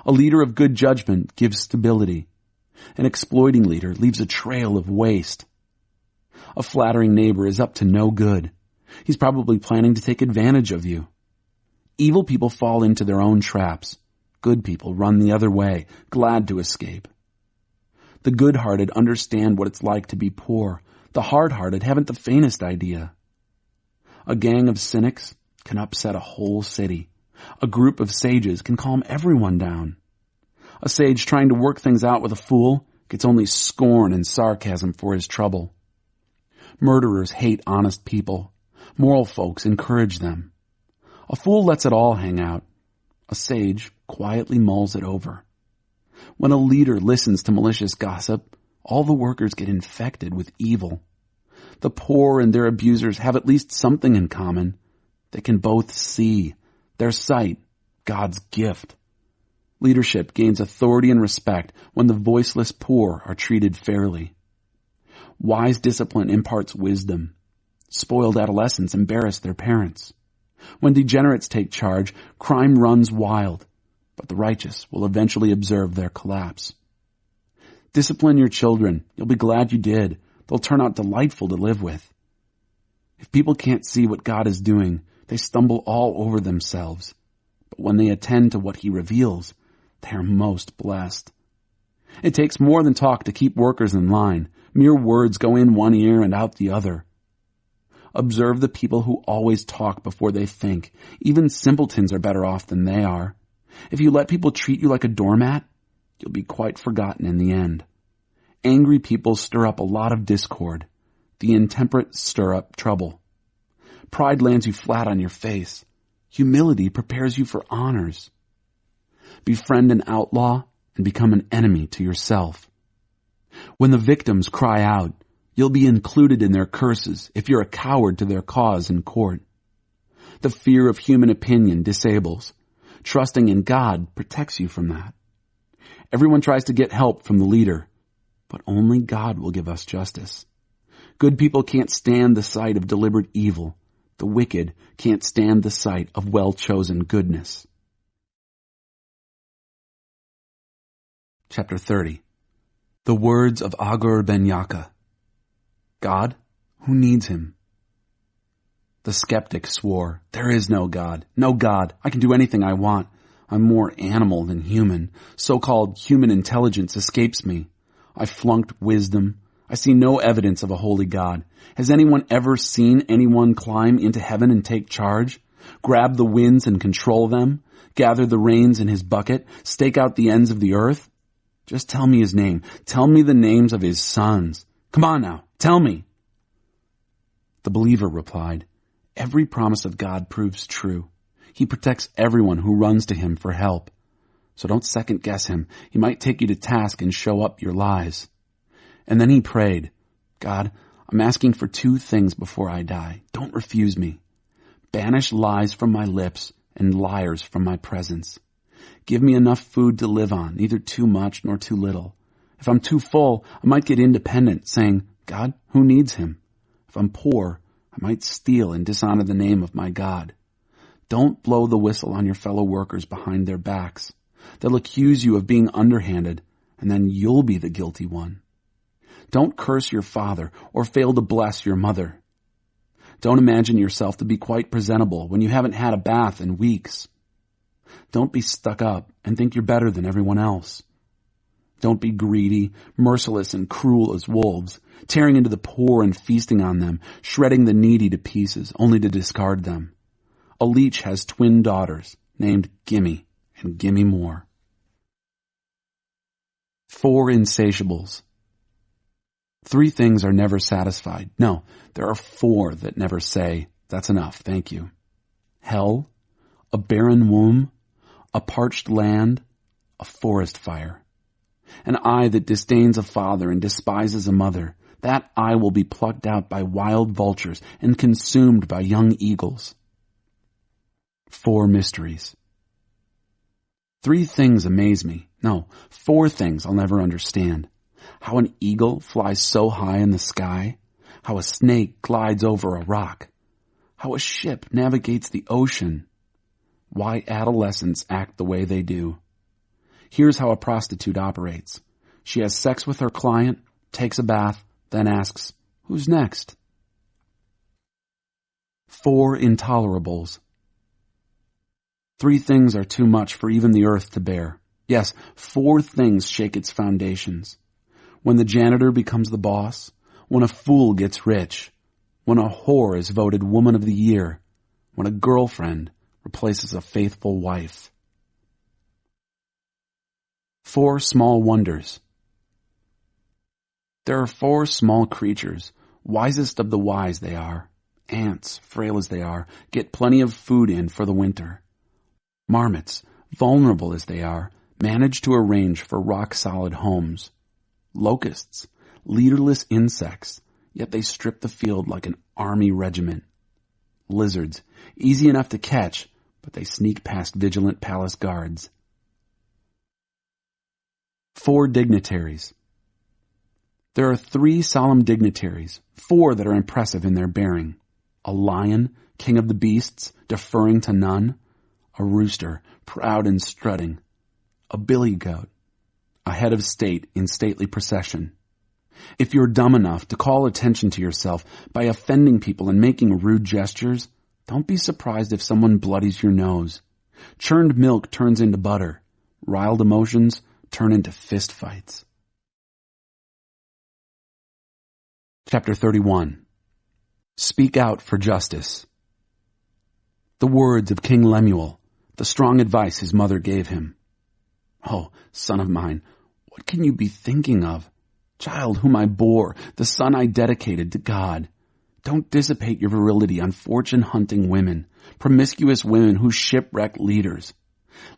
A leader of good judgment gives stability. An exploiting leader leaves a trail of waste. A flattering neighbor is up to no good. He's probably planning to take advantage of you. Evil people fall into their own traps. Good people run the other way, glad to escape. The good-hearted understand what it's like to be poor. The hard-hearted haven't the faintest idea. A gang of cynics can upset a whole city. A group of sages can calm everyone down. A sage trying to work things out with a fool gets only scorn and sarcasm for his trouble. Murderers hate honest people. Moral folks encourage them. A fool lets it all hang out. A sage quietly mulls it over. When a leader listens to malicious gossip, all the workers get infected with evil. The poor and their abusers have at least something in common. They can both see, their sight, God's gift. Leadership gains authority and respect when the voiceless poor are treated fairly. Wise discipline imparts wisdom. Spoiled adolescents embarrass their parents. When degenerates take charge, crime runs wild, but the righteous will eventually observe their collapse. Discipline your children. You'll be glad you did. They'll turn out delightful to live with. If people can't see what God is doing, they stumble all over themselves. But when they attend to what He reveals, they are most blessed. It takes more than talk to keep workers in line. Mere words go in one ear and out the other. Observe the people who always talk before they think. Even simpletons are better off than they are. If you let people treat you like a doormat, you'll be quite forgotten in the end. Angry people stir up a lot of discord. The intemperate stir up trouble. Pride lands you flat on your face. Humility prepares you for honors. Befriend an outlaw and become an enemy to yourself. When the victims cry out, you'll be included in their curses if you're a coward to their cause in court. The fear of human opinion disables. Trusting in God protects you from that. Everyone tries to get help from the leader, but only God will give us justice. Good people can't stand the sight of deliberate evil. The wicked can't stand the sight of well-chosen goodness. Chapter 30. The words of Agur ben Yaka. God, who needs him? The skeptic swore, there is no God. No God. I can do anything I want. I'm more animal than human. So-called human intelligence escapes me. I flunked wisdom. I see no evidence of a holy God. Has anyone ever seen anyone climb into heaven and take charge? Grab the winds and control them? Gather the rains in his bucket? Stake out the ends of the earth? Just tell me his name. Tell me the names of his sons. Come on now, tell me. The believer replied, every promise of God proves true. He protects everyone who runs to him for help. So don't second guess him. He might take you to task and show up your lies. And then he prayed, God, I'm asking for 2 things before I die. Don't refuse me. Banish lies from my lips and liars from my presence. Give me enough food to live on, neither too much nor too little. If I'm too full, I might get independent, saying, God, who needs him? If I'm poor, I might steal and dishonor the name of my God. Don't blow the whistle on your fellow workers behind their backs. They'll accuse you of being underhanded, and then you'll be the guilty one. Don't curse your father or fail to bless your mother. Don't imagine yourself to be quite presentable when you haven't had a bath in weeks. Don't be stuck up and think you're better than everyone else. Don't be greedy, merciless, and cruel as wolves, tearing into the poor and feasting on them, shredding the needy to pieces, only to discard them. A leech has twin daughters named Gimme and Gimme More. 4 insatiables. 3 things are never satisfied. No, there are 4 that never say, that's enough, thank you. Hell, a barren womb, a parched land, a forest fire. An eye that disdains a father and despises a mother, that eye will be plucked out by wild vultures and consumed by young eagles. 4 mysteries. 3 things amaze me. No, 4 things I'll never understand. How an eagle flies so high in the sky. How a snake glides over a rock. How a ship navigates the ocean. Why adolescents act the way they do. Here's how a prostitute operates. She has sex with her client, takes a bath, then asks, who's next? 4 intolerables. 3 things are too much for even the earth to bear. Yes, 4 things shake its foundations. When the janitor becomes the boss, when a fool gets rich, when a whore is voted Woman of the Year, when a girlfriend replaces a faithful wife. 4 small wonders. There are 4 small creatures, wisest of the wise they are. Ants, frail as they are, get plenty of food in for the winter. Marmots, vulnerable as they are, manage to arrange for rock-solid homes. Locusts, leaderless insects, yet they strip the field like an army regiment. Lizards, easy enough to catch, but they sneak past vigilant palace guards. 4 dignitaries. There are 3 solemn dignitaries, 4 that are impressive in their bearing. A lion, king of the beasts, deferring to none. A rooster, proud and strutting. A billy goat, a head of state in stately procession. If you're dumb enough to call attention to yourself by offending people and making rude gestures, don't be surprised if someone bloodies your nose. Churned milk turns into butter. Riled emotions turn into fist fights. Chapter 31. Speak out for justice. The words of King Lemuel, the strong advice his mother gave him. Oh, son of mine, what can you be thinking of? Child whom I bore, the son I dedicated to God. Don't dissipate your virility on fortune-hunting women, promiscuous women who shipwreck leaders.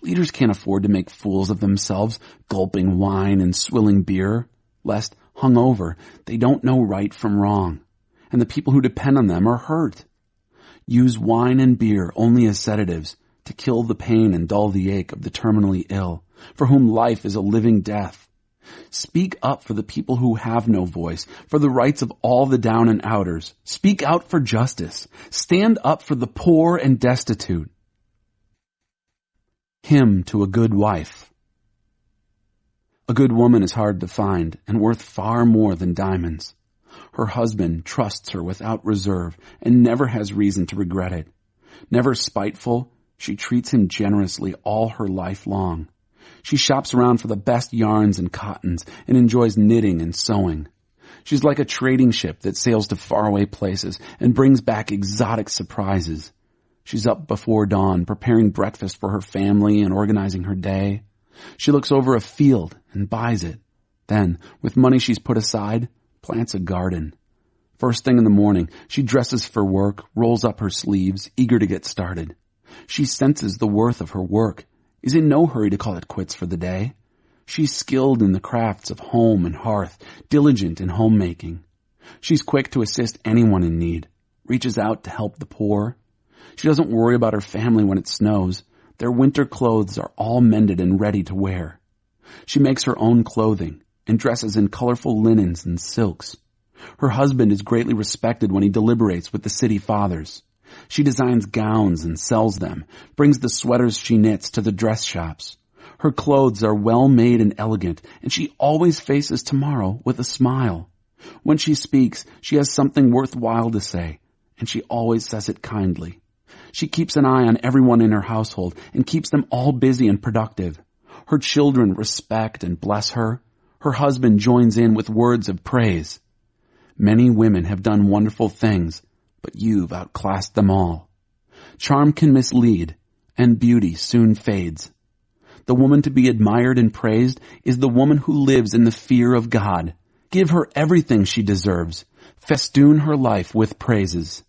Leaders can't afford to make fools of themselves, gulping wine and swilling beer, lest, hungover, they don't know right from wrong, and the people who depend on them are hurt. Use wine and beer only as sedatives to kill the pain and dull the ache of the terminally ill, for whom life is a living death. Speak up for the people who have no voice, for the rights of all the down and outers. Speak out for justice. Stand up for the poor and destitute. Hymn to a good wife. A good woman is hard to find and worth far more than diamonds. Her husband trusts her without reserve and never has reason to regret it. Never spiteful, she treats him generously all her life long. She shops around for the best yarns and cottons and enjoys knitting and sewing. She's like a trading ship that sails to faraway places and brings back exotic surprises. She's up before dawn, preparing breakfast for her family and organizing her day. She looks over a field and buys it. Then, with money she's put aside, plants a garden. First thing in the morning, she dresses for work, rolls up her sleeves, eager to get started. She senses the worth of her work, is in no hurry to call it quits for the day. She's skilled in the crafts of home and hearth, diligent in homemaking. She's quick to assist anyone in need, reaches out to help the poor. She doesn't worry about her family when it snows. Their winter clothes are all mended and ready to wear. She makes her own clothing and dresses in colorful linens and silks. Her husband is greatly respected when he deliberates with the city fathers. She designs gowns and sells them, brings the sweaters she knits to the dress shops. Her clothes are well made and elegant, and she always faces tomorrow with a smile. When she speaks, she has something worthwhile to say, and she always says it kindly. She keeps an eye on everyone in her household and keeps them all busy and productive. Her children respect and bless her. Her husband joins in with words of praise. Many women have done wonderful things, but you've outclassed them all. Charm can mislead, and beauty soon fades. The woman to be admired and praised is the woman who lives in the fear of God. Give her everything she deserves. Festoon her life with praises.